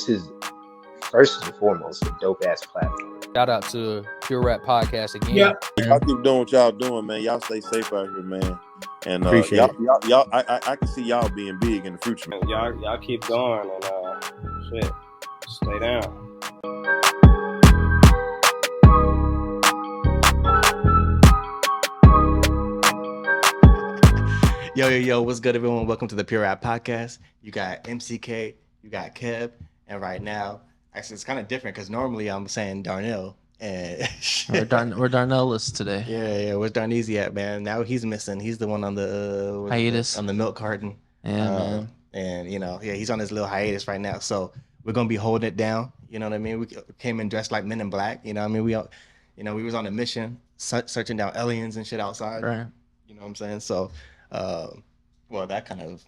is first and foremost a dope ass platform. Shout out to Pure Rap Podcast again. Yeah, y'all keep doing what y'all doing, man. Y'all stay safe out here, man. And Appreciate y'all, I can see y'all being big in the future. Y'all keep going and shit, stay down. Yo, what's good, everyone? Welcome to the Pure Rap Podcast. You got MCK, you got Keb, and right now, actually, it's kind of different because normally I'm saying Darnell. And we're Darnell's today. Yeah. Where's Darneezy at, man? Now he's missing. He's the one on the hiatus on the milk carton. Yeah, man. And he's on his little hiatus right now. So we're gonna be holding it down. You know what I mean? We came in dressed like Men in Black. You know what I mean? We was on a mission, searching down aliens and shit outside. Right. You know what I'm saying? So, well, that kind of is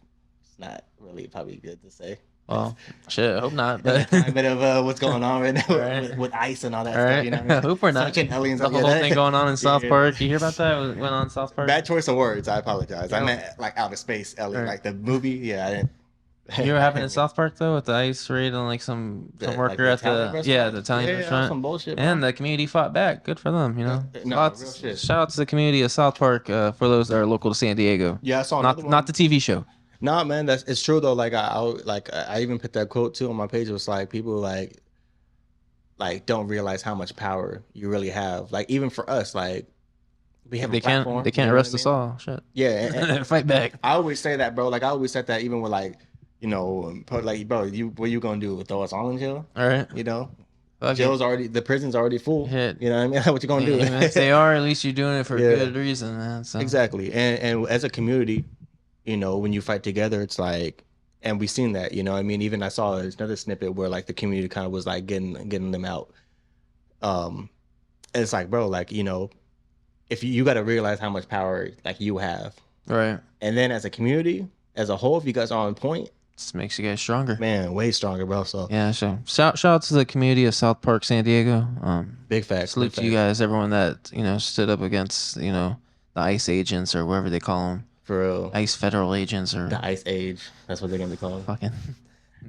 not really probably good to say. Well, shit, I hope not. But A bit of what's going on right now right. with ice and all that all stuff. right. You know what I mean? I hope we're not. Searching aliens. The whole thing going on in South Yeah. Park. You hear about that? It went on in South Park. Bad choice of words. I apologize. I Yeah. meant like outer space alien, Right. like the movie. Yeah, I didn't. You hear what happened in South Park though, with the ice raid on like some Like worker the at Italian the restaurant? the Italian Yeah, restaurant. some bullshit. bro. And the community fought back. Good for them, you know. No, real shit. Shout out to the community of South Park for those that are local to San Diego. Yeah, I saw Not another one. not the TV show. Nah, man, it's true though. Like I even put that quote too on my page. It was like people like don't realize how much power you really have. Like even for us, like we have They a platform. can't you know arrest what us I mean? all. Shit. Yeah, and Fight back. I always say that, bro. Like I always said that even with like like bro, what you gonna do? Throw us all in jail? All right. You know, Fuck it. the prison's already full. Yeah. You know what I mean? What you gonna do? Even if they are, at least you're doing it for Yeah. a good reason, man. So. Exactly. And as a community, when you fight together, it's like, and we've seen that, I mean, even I saw another snippet where like the community kind of was like getting them out. And it's like, bro, like, if you got to realize how much power like you have. Right. And then as a community, as a whole, if you guys are on point, Just makes you guys stronger. man, way stronger, bro. So Yeah, so shout out to the community of South Park, San Diego. big facts. Salute big to you facts. guys, everyone that stood up against the ICE agents or whatever they call them, For real. ICE federal agents or The Ice Age. That's what they're going to be called. fucking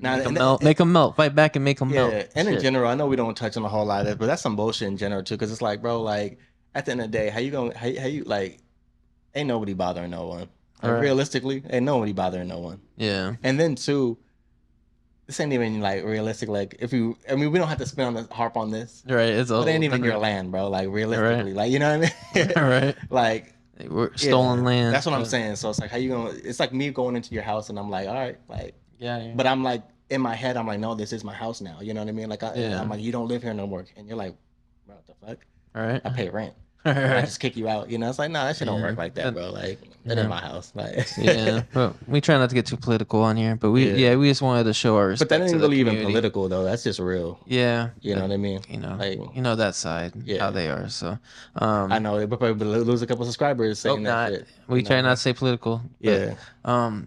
Nah, make them and- melt, make them melt, fight back and make them melt. Yeah, and in Shit. general, I know we don't touch on a whole lot of this, but that's some bullshit in general too. Because it's like, bro, like at the end of the day, how you like, ain't nobody bothering no one. Like, Alright. realistically, ain't nobody bothering no one. Yeah, And then two, this ain't even like realistic. Like we don't have to spend on harp on this. right. It's all It ain't even your land, bro. Like realistically, like you know what I mean? All right, Like we're stolen yeah, land. That's what I'm but- saying. So it's like, how you gonna? It's like me going into your house and I'm like, all right, like. Yeah, But I'm like, in my head, I'm like, no, this is my house now. You know what I mean? Like, Yeah. I'm like, you don't live here no more. And you're like, bro, what the fuck? all right, I pay rent. all I right. just kick you out. It's like, nah, that shit don't Yeah. work like that, bro. Like, it Yeah. in my house. Like, Yeah, but we try not to get too political on here. But we Yeah. we just wanted to show our but respect that to ain't the really even community. political, though. That's just real. Yeah, You know what I mean? Like, that side, Yeah. how they are. So, I know they probably lose a couple subscribers saying hope that not. shit. We you try know? not to say political. But, Yeah.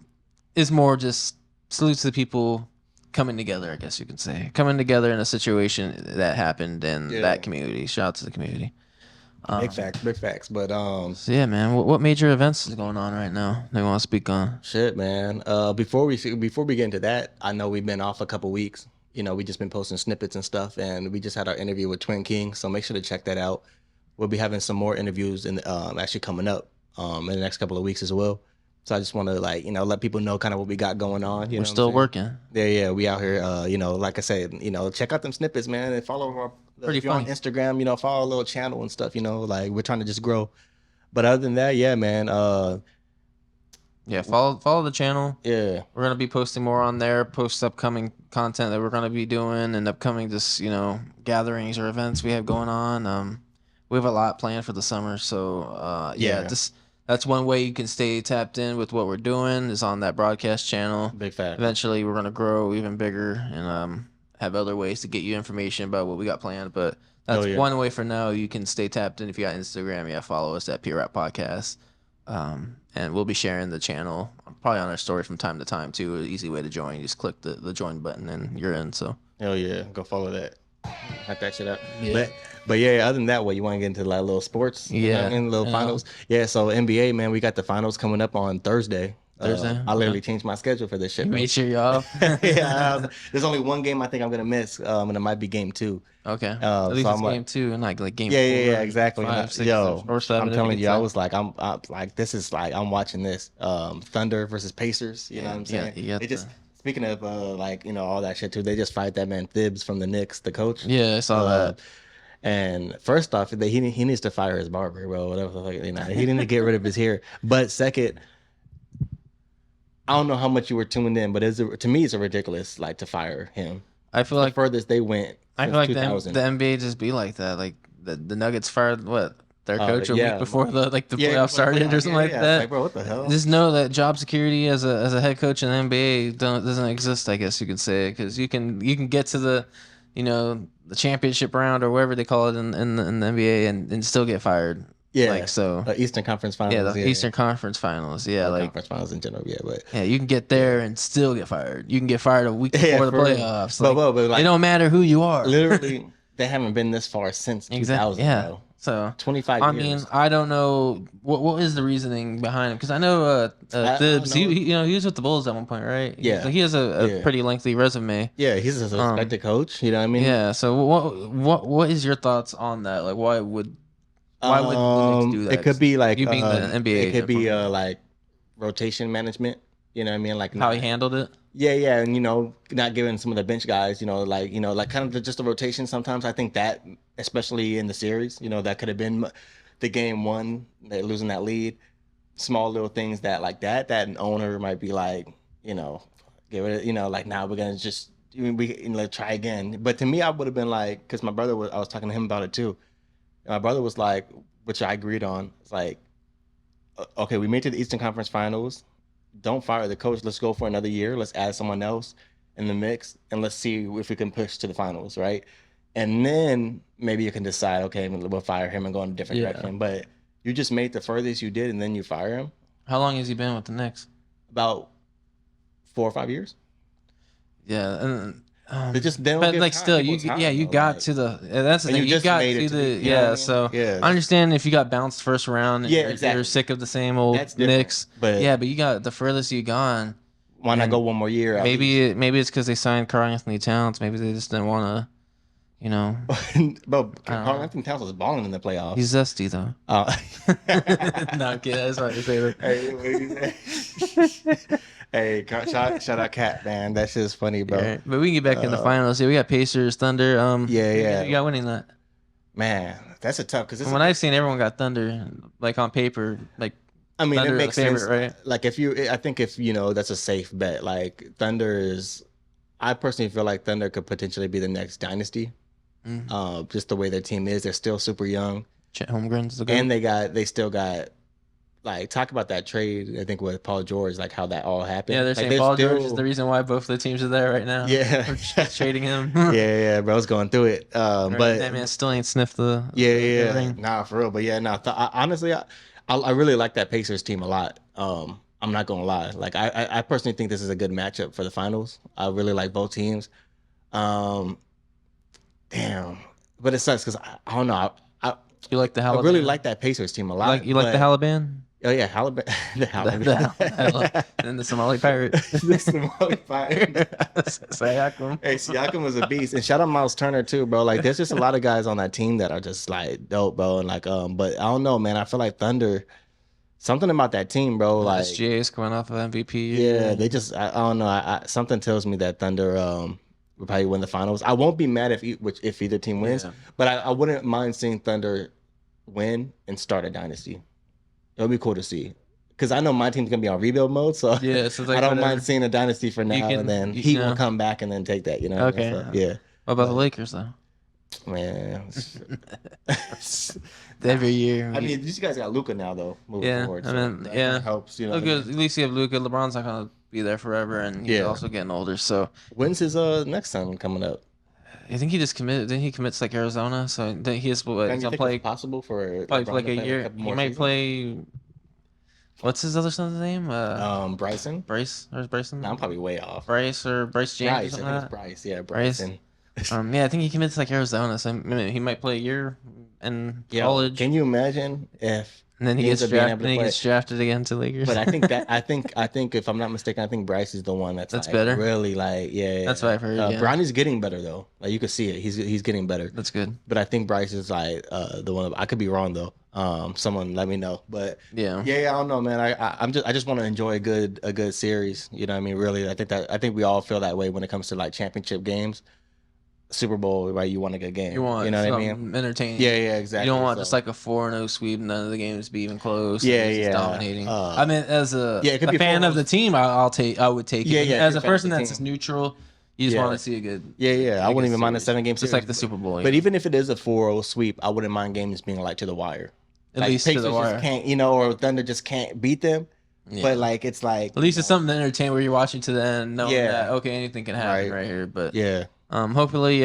it's more just salute to the people coming together. I guess you could say coming together in a situation that happened in Yeah. that community. Shout out to the community. Big facts, big facts. But, So yeah, man. What major events is going on right now? They want to speak on? shit, man. Before we get into that, I know we've been off a couple weeks. We just been posting snippets and stuff, and we just had our interview with Twin King. So make sure to check that out. We'll be having some more interviews and actually coming up in the next couple of weeks as well. So I just want to let people know kind of what we got going on. We're still working. Yeah, we out here. Like I said, check out them snippets, man, and follow our. Pretty if you're on funny. Instagram, follow a little channel and stuff. Like we're trying to just grow. But other than that, yeah, man. Yeah, follow the channel. Yeah. We're gonna be posting more on there. Post upcoming content that we're gonna be doing and upcoming just gatherings or events we have going on. We have a lot planned for the summer, so Yeah. just that's one way you can stay tapped in with what we're doing is on that broadcast channel. Big fact. Eventually, we're gonna grow even bigger and have other ways to get you information about what we got planned. But that's yeah. one way for now. You can stay tapped in if you got Instagram. Yeah, follow us at PRP Podcast. And we'll be sharing the channel probably on our story from time to time too. An easy way to join. You just click the join button and you're in. So Hell yeah, go follow that. Hype that shit up. Yeah. But yeah, other than that, you want to get into like little sports? Yeah. In little finals. Yeah, so NBA, man, we got the finals coming up on Thursday. Thursday? I literally Okay. changed my schedule for this shit. You bro. made sure you're off. There's only one game I think I'm gonna miss, and it might be game 2. Okay. At least so it's I'm like, game 2 and like game yeah, 4. yeah, exactly. And 5, 6, yo, or 7. I'm if telling it you, gets I in. was like, I'm like, this is like, I'm watching this. Thunder versus Pacers. You know what I'm saying? You got They just speaking of like all that shit too. They just fired that man Thibs from the Knicks, the coach. Yeah, I saw that. And first off, he needs to fire his barber, bro. Whatever the fuck, he need to get rid of his hair. But second, I don't know how much you were tuned in, but to me, it's ridiculous, like, to fire him. I feel The like furthest they went. I Since feel like 2000. the NBA just be like that. Like the Nuggets fired their coach a yeah. week before the Yeah, playoffs started or something like It's that. like, bro, what the hell? Just know that job security as a head coach in the NBA doesn't exist. I guess you could say, because you can get to the the championship round or whatever they call it in the NBA and still get fired. Yeah, like so. Eastern Conference Finals. Yeah, the Eastern Conference Finals. Yeah, like Conference Finals in general. Yeah, but you can get there and still get fired. You can get fired a week before the for real. playoffs. But It don't matter who you are. Literally, they haven't been this far since 2000. Yeah. Bro. So 25 I years. mean, I don't know what is the reasoning behind him, because I know Thibs. know. He was with the Bulls at one point, right? Yeah. So he has a pretty lengthy resume. Yeah, he's a respected coach. You know what I mean? Yeah. So what is your thoughts on that? Like, why would the Knicks do that? It could be like you being the NBA. It could be like rotation management. You know what I mean? Like how he handled it. Yeah, and not giving some of the bench guys, like kind of just a rotation. Sometimes I think that, especially in the series, that could have been the game 1, they're losing that lead. Small little things that an owner might be like, give it, like, now we're gonna just try again. But to me, I would have been like, because I was talking to him about it too. And my brother was like, which I agreed on. It's like, okay, we made it to the Eastern Conference Finals. Don't fire the coach. Let's go for another year. Let's add someone else in the mix, and let's see if we can push to the finals, right? And then maybe you can decide, okay, we'll fire him and go in a different direction. But you just made the furthest you did, and then you fire him. How long has he been with the Knicks? About 4 or 5 years. Yeah, and they don't but give like time. still, People you time, got like, to the that's the and thing. you You just got made it to the to the- you know what I mean? So Yeah. I understand if you got bounced first round. And Yeah, you're exactly. sick of the same old That's different, Knicks. but but you got the furthest you gone. why not go one more year? at Maybe it's because they signed Karl Anthony Towns. Maybe they just didn't want to, least? But I don't Karl know. Anthony Towns was balling in the playoffs. He's zesty though. No, I'm kidding. That's what I say that. Hey, what you say? Hey, shout out Cat, man. That shit's funny, bro. Yeah, but we can get back in the finals. Yeah, we got Pacers, Thunder. Yeah. You got winning that. Man, that's a tough because From what I've seen, everyone got Thunder, like on paper, like. I mean, Thunder it the makes favorite, sense. right? Like I think if that's a safe bet. Like Thunder is, I personally feel like Thunder could potentially be the next dynasty. Just the way their team is, they're still super young, Chet Holmgren's the and they still got. Like, talk about that trade, I think, with Paul George, like how that all happened. Yeah, they're like, saying Paul George is the reason why both the teams are there right now. Yeah. We're just trading him. yeah, bro's going through it. But that man still ain't sniffed the yeah. ring. Nah, for real. But yeah, honestly, I really like that Pacers team a lot. I'm not gonna lie. Like, I personally think this is a good matchup for the finals. I really like both teams. Damn, but it sucks because I don't know. You like the I Haliban? really like that Pacers team a lot. You like the Haliban? Oh yeah, Haliban. The Haliban. And the Somali pirate. The Somali pirate. Siakam. Hey, Siakam was a beast, and shout out Miles Turner too, bro. Like, there's just a lot of guys on that team that are just like dope, bro. And like, but I don't know, man. I feel like Thunder, something about that team, bro. Like, SGA is coming off of MVP. yeah, they just, I don't know. Something tells me that Thunder will probably win the finals. I won't be mad if either team wins, but I wouldn't mind seeing Thunder win and start a dynasty. It would be cool to see. Because I know my team's going to be on rebuild mode, so, Yeah, so I don't mind seeing a dynasty for now, and then he will come back and then take that, you know? Okay. So, yeah. What about the Lakers, though? Man. Every year. I mean, these guys got Luka now, though, moving forward. I mean, that yeah. helps, you know. Look, at least you have Luka. LeBron's not going to be there forever, and he's also getting older, so. When's his next time coming up? I think he just committed. Didn't he commit to like Arizona? So he is. He's gonna play. Possible for Probably LeBron like to a play year. couple He more might seasons? play. What's his other son's name? Bryson. Bryce or Bryson? No, I'm probably way off. Bryce or Bryce James. Bryce, or I something think like it's that? Bryce. Yeah, Bryce. Bryson. Yeah, I think he commits like Arizona, so he might play a year in Yeah, college, can you imagine if and then he ends gets up being drafted. able to Then he play? gets drafted again to Lakers. But I think if I'm not mistaken, I think Bryce is the one that's That's like better? really like That's what I've heard. Yeah, Bronny's getting better though. Like you can see it. He's getting better. that's good. But I think Bryce is like the one. I could be wrong though. Someone let me know. But Yeah, yeah, I don't know, man. I just want to enjoy a good series. You know what I mean? Really, I think we all feel that way when it comes to like championship games, Super Bowl, right? You want a good game. you want know what I mean? something entertaining. Yeah, exactly. You don't want So- just like a 4-0 sweep, none of the games be even close. Yeah, and it's just yeah. dominating. I mean, as a yeah, it could be fan of 4-0. the team, I would take it. Yeah, But yeah, as if a you're a fan of person the that's team. just neutral, you just Yeah. want to see a good. Yeah. I a wouldn't good even mind a series. 7-game Just series. like the Super Bowl. But even if it is a 4-0 sweep, I wouldn't mind games being like to the wire. At Like, least to the Pacers wire. just can't, or Thunder just can't beat them. Yeah. But like it's like At least it's something to entertain where you're watching to the end, knowing Yeah. that okay, anything can happen Right. right here. But yeah, hopefully,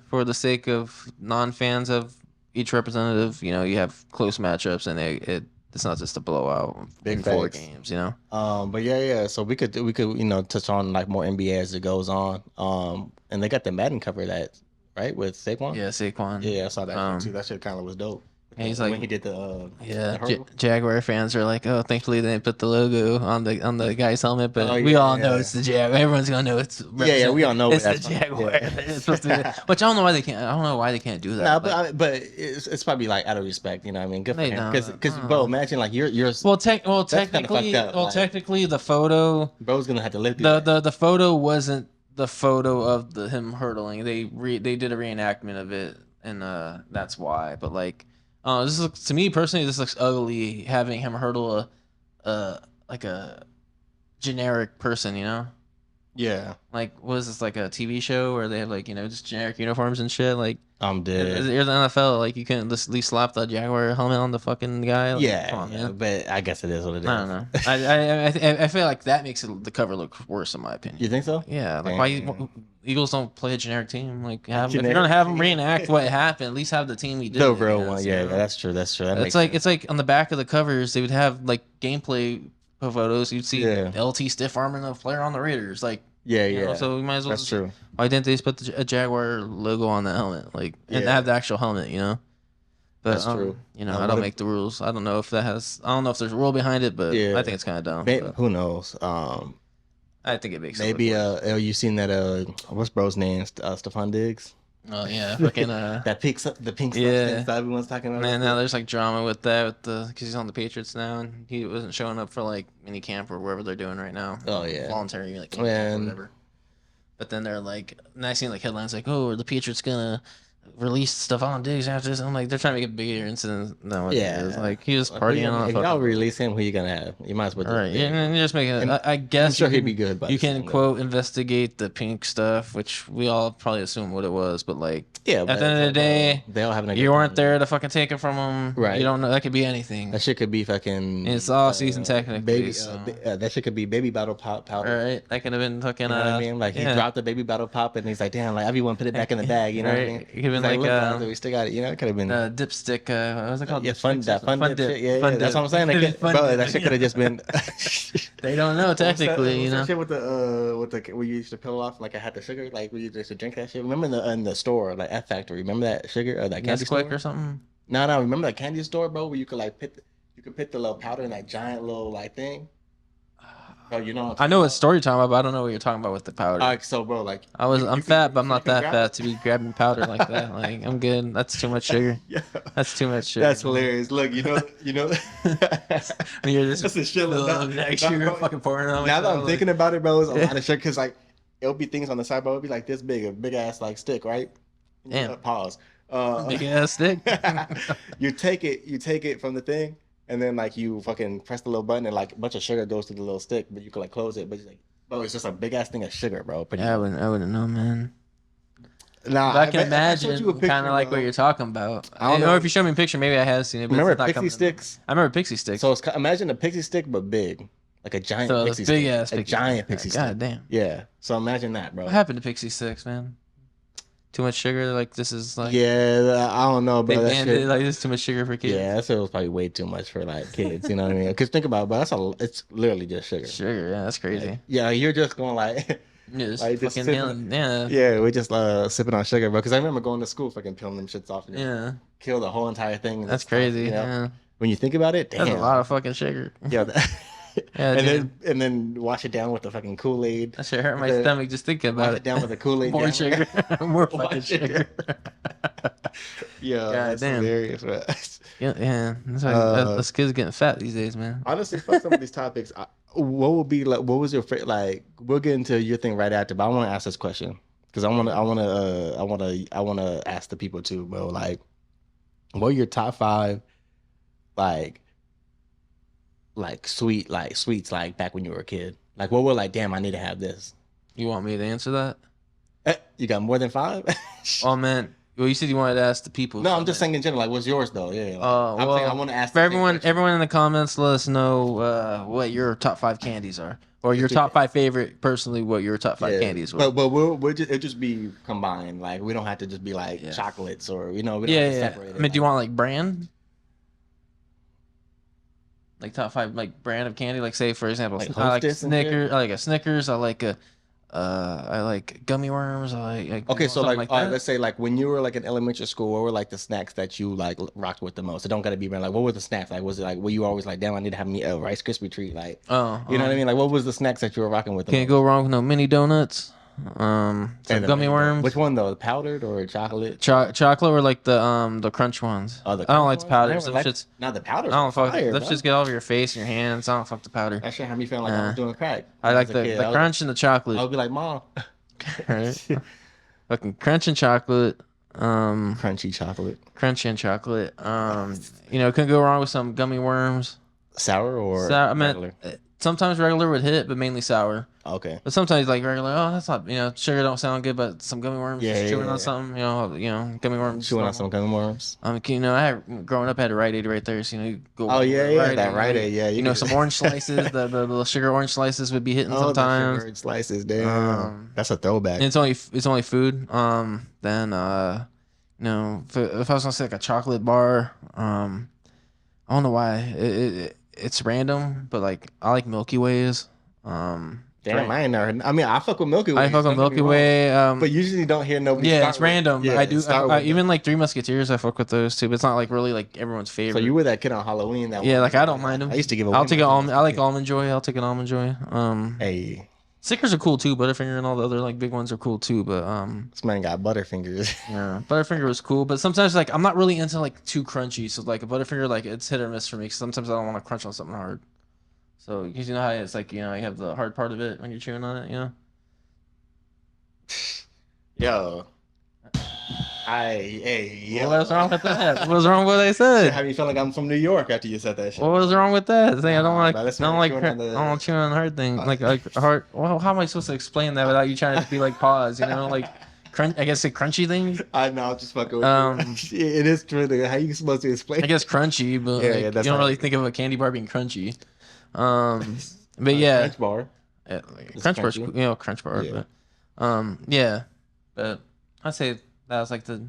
for the sake of non-fans of each representative, you have close matchups and it's not just a blowout Big in 4 facts. games. but yeah. So we could touch on like more NBA as it goes on. And they got the Madden cover that right with Saquon. Yeah, Saquon. Yeah, I saw that Um, too. That shit kind of was dope. Yeah, he's when like- he did the the hurdle. Jaguar fans are like, oh, thankfully they didn't put the logo on the guy's helmet, but Oh, we yeah, all know yeah. it's the Jaguar. Everyone's gonna know it's Yeah, we all know it's the that's from. Jaguar. Yeah. It's supposed to be, which I don't know why they can't. I don't know why they can't do that. Nah, Like, but it's probably like out of respect, you know what I mean? Good for They him, don't. because bro, imagine like you're well, kinda technically, fucked up, like- technically, the photo, bro's gonna have to live through that. the photo wasn't the photo of him hurdling. They did a reenactment of it, and that's why. But like, this looks to me personally, this looks ugly having him hurdle like a generic person, Yeah, Like, what is this, like a TV show where they have like, just generic uniforms and shit? Like, I'm dead. you're the NFL, like you couldn't at least slap the Jaguar helmet on the fucking guy. Like, Yeah, come on, yeah, man. but I guess it is what it is. I don't know. I feel like that makes the cover look worse in my opinion. You think so? Yeah, like Damn. Eagles don't play a generic team. Like, if you're Generic gonna have them team. reenact what happened, at least have the team we did. The it real against, one, you yeah, know? that's true. That's true. That It's makes like sense. it's like on the back of the covers they would have like gameplay photos. You'd see Yeah. LT stiff arming a player on the Raiders. Like, yeah, you yeah. know, so we might as well. That's just- true. Why didn't they just put a Jaguar logo on the helmet, like, and Yeah. have the actual helmet? But That's true. I what don't if- make the rules. I don't know if that has. I don't know if there's a rule behind it, but Yeah. I think it's kind of dumb. but Who knows? I think it makes Maybe It look worse. you seen that what's bro's name? Stephon Diggs. Oh yeah, fucking That pink stuff Yeah. that everyone's talking about. Man, now there's like drama with that because he's on the Patriots now, and he wasn't showing up for like mini camp or wherever they're doing right now. Oh, yeah. voluntary like camp or Man. whatever. But then they're like, and I seen like headlines like, "Oh, are the Patriots gonna release Stephon Diggs after this?" I'm like, they're trying to make a bigger incident than what Yeah. it is. Like he was If partying on a if y'all fucking. release him, who you gonna have? You might as well. All right, yeah, and you're just making. And I guess I'm sure you he'd can- be good. By You the can season, quote investigate the pink stuff, which we all probably assume what it was, but like Yeah. at the end of the day, they all having a good you weren't time. there to fucking take it from them. Right. You don't know. That could be anything. That shit could be fucking. It's off season technically, Baby, so- that shit could be baby bottle pop All powder. right, that could have been fucking. You know what I mean? Like he yeah. dropped the baby bottle pop, and he's like, "Damn, like everyone put it back in the bag." You know what I Right. mean? It could've been He's like, "Look, guys, we still got it." You know, it could have been. Dipstick. What was it called? Yeah, Dipstick? fun dip shit. Yeah, Fun that's dip. what I'm saying. That Could've could, been bro, fun that dip. shit could have just been. They don't know technically, What's that shit with the where you used to peel off like I had the sugar, like we used to drink that shit. Remember in the store, like F Factory. Remember that sugar or that candy store? Nesquik or something. No, remember that candy store, bro, where you could like put the little powder in that giant little like thing. Bro, you know. What I I'm know what talking story you're talking about, but I don't know what you're talking about with the powder. about? So, bro, like I'm you fat, could- but I'm you not could that grab fat it. to be grabbing powder like that. Like I'm good. That's too much sugar. Yeah, That's too much sugar. that's hilarious. Look, you know. And you're just That's the shit. little jack sugar fucking pouring on. Now that I'm like, thinking about it, bro, it's a Yeah. lot of sugar because like it'll be things on the side, bro. It'll be like this big, a big ass like stick, right? Damn. Pause. big ass stick. you take it from the thing, and then like you fucking press the little button, and like a bunch of sugar goes to the little stick, but you can like close it, but it's like, bro, it's just a big ass thing of sugar, bro. Pretty Yeah, I wouldn't know, man. Nah, But I can showed imagine you a picture, kind of like bro. what you're talking about. I don't Or know. if you show me a picture, maybe I have seen it. But Remember it's not pixie coming- sticks? I remember pixie sticks. So imagine a pixie stick, but big, like a giant So pixie it's big stick. ass a pixie giant stick. pixie God stick. damn. Yeah. So imagine that, bro. What happened to pixie sticks, man? Too much sugar. Like this is like Yeah, I don't know, they bro. That banned shit, it. Like this is too much sugar for kids. yeah, that shit was probably way too much for like kids. You know what I mean? Because think about it, but it's literally just sugar. Sugar. Yeah, that's crazy. Yeah, you're just going like, Yeah, just Like, just fucking sipping- yeah. Yeah, we just sipping on sugar, bro. Because I remember going to school, fucking peeling them shits off and just Yeah. kill the whole entire thing. and That's just toss it, crazy. you know? Yeah. When you think about it, damn. That's a lot of fucking sugar. Yeah. Yeah, and then wash it down with the fucking Kool-Aid. That shit hurt my The- stomach just thinking Wash about it down with the Kool-Aid. More down. sugar. More fucking Wash it sugar. Yeah, God that's damn. hilarious, bro. Yeah. That's why us kids getting fat these days, man. Honestly, fuck some of these topics. What would be like? What was your favorite? Like, we'll get into your thing right after, but I want to ask this question because I want to ask the people too, bro. Like, what are your top 5, like sweets, like back when you were a kid? Like, what were like? Damn, I need to have this. You want me to answer that? You got more than 5? Oh man. Well, you said you wanted to ask the people. No, I'm just saying in general. Like, what's yours though? Yeah. Like, I'm well, saying I want to ask for the same question. everyone in the comments, let us know what your top 5 candies are, or your top 5 favorite. Personally, what your top 5 candies were. But it'll just be combined. Like, we don't have to just be like chocolates or we don't have to separate it. I mean, do you want like brand? Like top 5 like brand of candy, like say for example, Like I like Hostess and shit? Snickers. I like a Snickers. I like gummy worms. I like Okay, so something like, that. let's say like when you were like in elementary school, what were like the snacks that you like rocked with the most? It don't gotta be brand. Like, what were the snacks? Like, was it like were you always like, damn, I need to have me a Rice Krispie treat? Like, you know what I mean? Like, what was the snacks that you were rocking with? Can't go wrong with no mini donuts. Some And gummy worms. Which one though? The powdered or chocolate? Chocolate or like the crunch ones. Oh, the I don't like crunch the powder. ones? Some Like, shits. not the powder. I don't fuck. Fire, Let's bro. just get all over your face and your hands. I don't fuck the powder. That shit had me feeling like I was doing crack. I like As a the kid. I was- crunch and the chocolate. I would be like, Mom. Right? Fucking crunch and chocolate. Crunchy chocolate. Crunchy and chocolate. Couldn't go wrong with some gummy worms. Sour or Sour, I mean, regular? sometimes regular would hit, but mainly sour. Okay. But sometimes like regular, oh, that's not, sugar don't sound good, but some gummy worms, Yeah, chewing yeah. on something, gummy worms. Chewing on some gummy worms. Growing up, I had a Rite Aid right there, so you go. Oh yeah, that Aid, Rite Aid, yeah. some orange slices, the little sugar orange slices would be hitting sometimes. The sugar slices, damn. That's a throwback. And it's only food. Then if I was gonna say like a chocolate bar, I don't know why it's random, but like I like Milky Ways. Damn, I ain't never. I mean, I fuck with Milky Way. I fuck with Milky Way. But usually don't hear nobody. Yeah, start it's with- random. Yeah, I do. start with Even like Three Musketeers, I fuck with those too. But it's not like really like everyone's So favorite. you were that kid on Halloween that. Yeah, one. like I don't mind them. I used to give away. I'll take my an almond. I like kid. Almond Joy. I'll take an Almond Joy. Hey, Snickers are cool too. Butterfinger and all the other like big ones are cool too. But this man got Butterfingers. yeah, Butterfinger was cool. But sometimes like I'm not really into like too crunchy. So like a Butterfinger, like it's hit or miss for me. 'Cause sometimes I don't want to crunch on something hard. So because you know how it's like you have the hard part of it when you're chewing on it. Yo. Yo. What's wrong with that? What's wrong with what I said? Have you feel like I'm from New York after you said that shit? What was wrong with that? Saying I don't Nah, like, bro, I that's don't not like, chewing on the- I don't chew on hard thing, like hard. Well, how am I supposed to explain that without you trying to be like pause? Like crunch. I guess a crunchy thing. I know, I'm just fucking with you. It is true. How you supposed to explain? I guess crunchy, but Yeah, like, yeah, you that's don't how- really think of a candy bar being crunchy. But yeah, Crunch bar. yeah, like, It's crunch bar's crunchy. cool, crunch bar. Yeah. But yeah, but I'd say that was like the.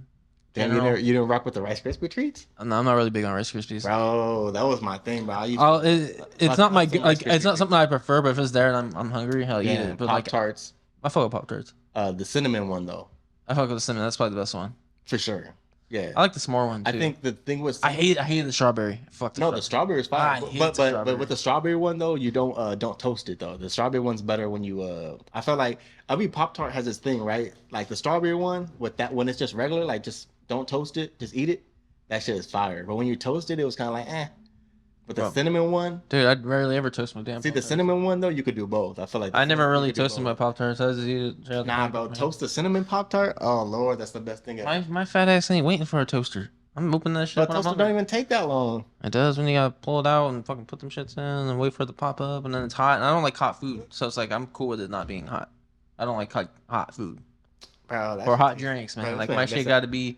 Damn, general- you didn't rock with the Rice Krispie treats, No, I'm not really big on Rice Krispies. bro. That was my thing, bro. I used It's not my some like. Rice It's not Krispie something I prefer, but if it's there and I'm hungry, I'll eat it. But Pop like, Tarts. I fuck with Pop Tarts. The cinnamon one though, I fuck with the cinnamon. That's probably the best one. for sure. Yeah, I like the s'more one too. I think the thing was I hated the strawberry. Fuck the no, the strawberry. strawberry is fine, I hate but the strawberry. with the strawberry one though, you don't toast it though. The strawberry one's better when you I feel like every Pop Tart has this thing, right? Like the strawberry one with that when it's just regular, like just don't toast it, just eat it. That shit is fire. But when you toast it, it was kind of like eh. But the Bro. cinnamon one, Dude, I'd rarely ever toast my damn. see the Pop-Tarts. cinnamon one though, you could do both. I feel like the I never cinnamon- really you could do toasted my both. Pop Tarts. I just eat it. straight out the Nah, pack. bro, toast the cinnamon Pop Tart. Oh lord, that's the best thing ever. My fat ass ain't waiting for a toaster. I'm opening that shit. But when I'm toaster hungry. don't even take that long. It does when you gotta pull it out and fucking put them shits in and wait for it to pop up and then it's hot. And I don't like hot food, so it's like I'm cool with it not being hot. I don't like hot food Bro, that's or hot drinks, man. bro, Like that's my not- shit that's got to be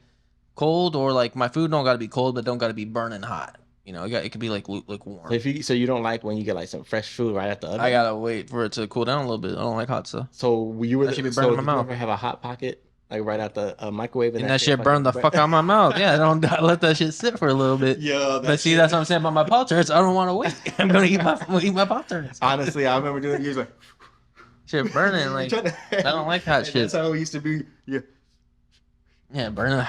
cold or like my food don't got to be cold, but don't got to be burning hot. It could be like warm. So you don't like when you get like some fresh food right at the oven? I gotta wait for it to cool down a little bit. I don't like hot stuff. So you were That should be so burning did my you mouth. ever have a hot pocket like right at the microwave And that shit burned the fuck out of my mouth. Yeah, I let that shit sit for a little bit. Yeah, But see, that's what I'm saying about my Pop Tarts. I don't want to wait. I'm gonna eat my Pop Tarts. honestly, I remember doing. He was like, shit burning. Like I don't like hot shit. That's how it used to be. Yeah. Yeah, burning.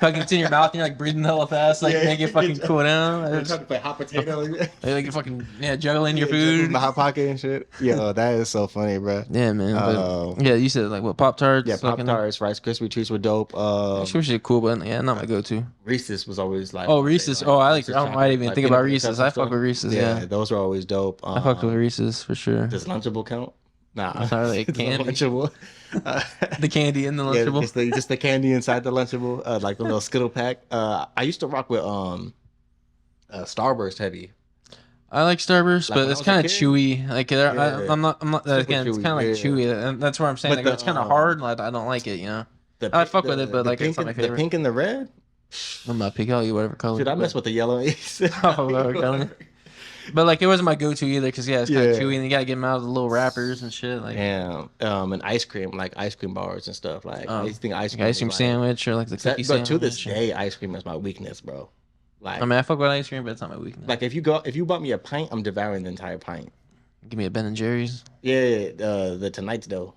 Fucking it's in your mouth and you're like breathing hella fast, like make it fucking cool down. You're talking about hot potato. Like you fucking juggling your food. In the hot pocket and shit. Yo, that is so funny, bro. Yeah, man. But, yeah, you said like what Pop-Tarts? Yeah, Pop-Tarts, Rice Krispie treats were dope. Sure, shit cool, but yeah, not my go-to. Reese's was always like. Oh, Reese's. Oh, I like. I don't even like think about peanut butter Reese's. cups I and fuck stuff. with Reese's. Yeah, those were always dope. I fucked with Reese's for sure. Does Lunchable count? Nah, It's not really a It's candy. Lunchable. The candy in the Lunchable. Just the candy inside the Lunchable, like the little Skittle pack. I used to rock with Starburst heavy. I like Starburst, Like but when it's I was a kind of kid? chewy. Like I'm not. Super Again, it's chewy, kind of like yeah. chewy, and that's where I'm saying But like, it's kind of hard. Like, I don't like it, you know. I fuck with it, but like it's not my the favorite. pink and the red. I'm not picky. I'll eat whatever color. Dude, I mess with the yellow. Oh, whatever color. But like it wasn't my go-to either, because it's kind of chewy, and you gotta get them out of the little wrappers and shit. Like and ice cream, like ice cream bars and stuff. Like I used to think ice cream, ice cream sandwich or like the cookie sandwich. But to this day, ice cream is my weakness, bro. Like I mean, I fuck with ice cream, but it's not my weakness. like if you bought me a pint, I'm devouring the entire pint. Give me a Ben and Jerry's. Yeah, the Tonight's though.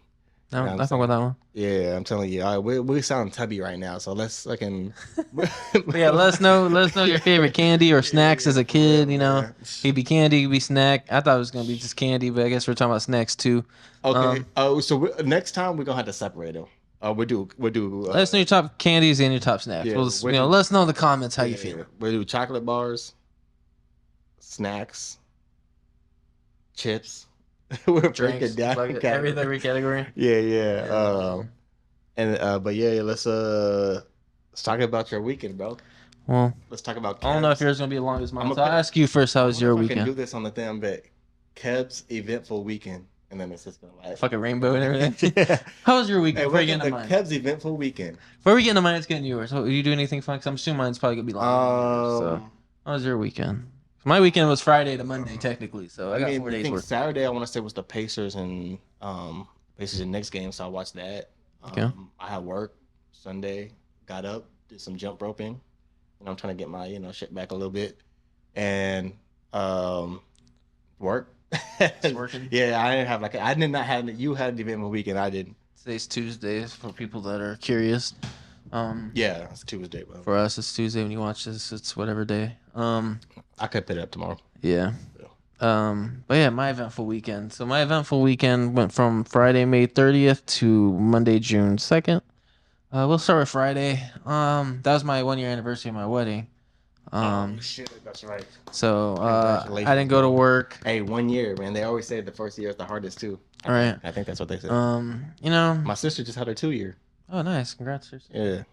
No, I fuck with that one. Yeah, I'm telling you, all right, we sound tubby right now, so let's fucking. But yeah, let us know your favorite candy or snacks as a kid. You know, it'd be candy, it'd be snack. I thought it was gonna be just candy, but I guess we're talking about snacks too. Okay. Next time we're gonna have to separate them. We'll do. Let us know your top candies and your top snacks. Yeah, let us know in the comments how you feel. We'll do chocolate bars, snacks, chips. We're breaking down every category. Yeah. But yeah, let's talk about your weekend, bro. Well, let's talk about. Keb's. I don't know if yours is gonna be as long as mine. So I'll ask you first. How was your weekend? I can do this on the thing, but Keb's eventful weekend, and then it's just gonna like fucking rainbow and everything. Yeah. How was your weekend? Hey, Before we get into mine. Keb's eventful weekend. Before we get into mine, it's getting yours. So, you do anything fun? Because I'm assuming mine's probably gonna be long. So, how was your weekend? My weekend was Friday to Monday, technically. So I got 4 days worth. Saturday, I want to say was the Pacers and Knicks game, so I watched that. Okay. I had work Sunday. Got up, did some jump roping, and I'm trying to get my shit back a little bit, and work. Just working. Yeah, I did not have. You had the event of the weekend. I didn't. Today's Tuesday for people that are curious. Yeah, it's Tuesday, bro. For us, it's Tuesday. When you watch this, it's whatever day. I could put it up tomorrow. Yeah. But yeah, my eventful weekend. So my eventful weekend went from Friday, May 30th to Monday, June 2nd. We'll start with Friday. That was my 1 year anniversary of my wedding. Shit, that's right. So I didn't go to work. Hey, 1 year, man. They always say the first year is the hardest too. All right. I think that's what they said. My sister just had her 2 year. Oh, nice. Congrats, sister. Yeah.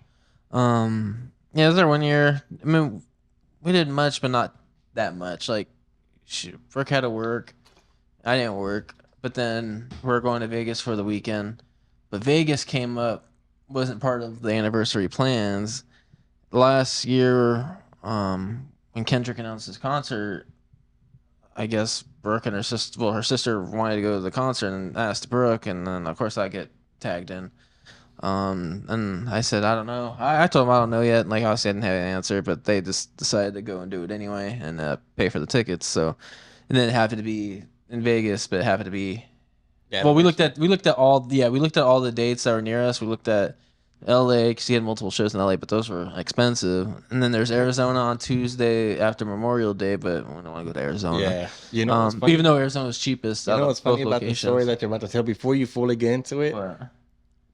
Yeah, it was our 1 year. I mean, we did much, but not that much. Like, Brooke had to work. I didn't work. But then we're going to Vegas for the weekend. But Vegas came up, wasn't part of the anniversary plans. Last year, when Kendrick announced his concert, I guess Brooke and her sister wanted to go to the concert and asked Brooke, and then of course I get tagged in. And I said, I don't know. I told them I don't know yet. Like I said, I didn't have an answer, but they just decided to go and do it anyway and pay for the tickets. So, and then it happened to be in Vegas, but it happened to be. Yeah, well, we looked at all the dates that were near us. We looked at LA because he had multiple shows in LA, but those were expensive. And then there's Arizona on Tuesday after Memorial Day, but we don't want to go to Arizona. Yeah, even though Arizona was cheapest. You know what's funny about the story that you're about to tell before you fully get into it? What?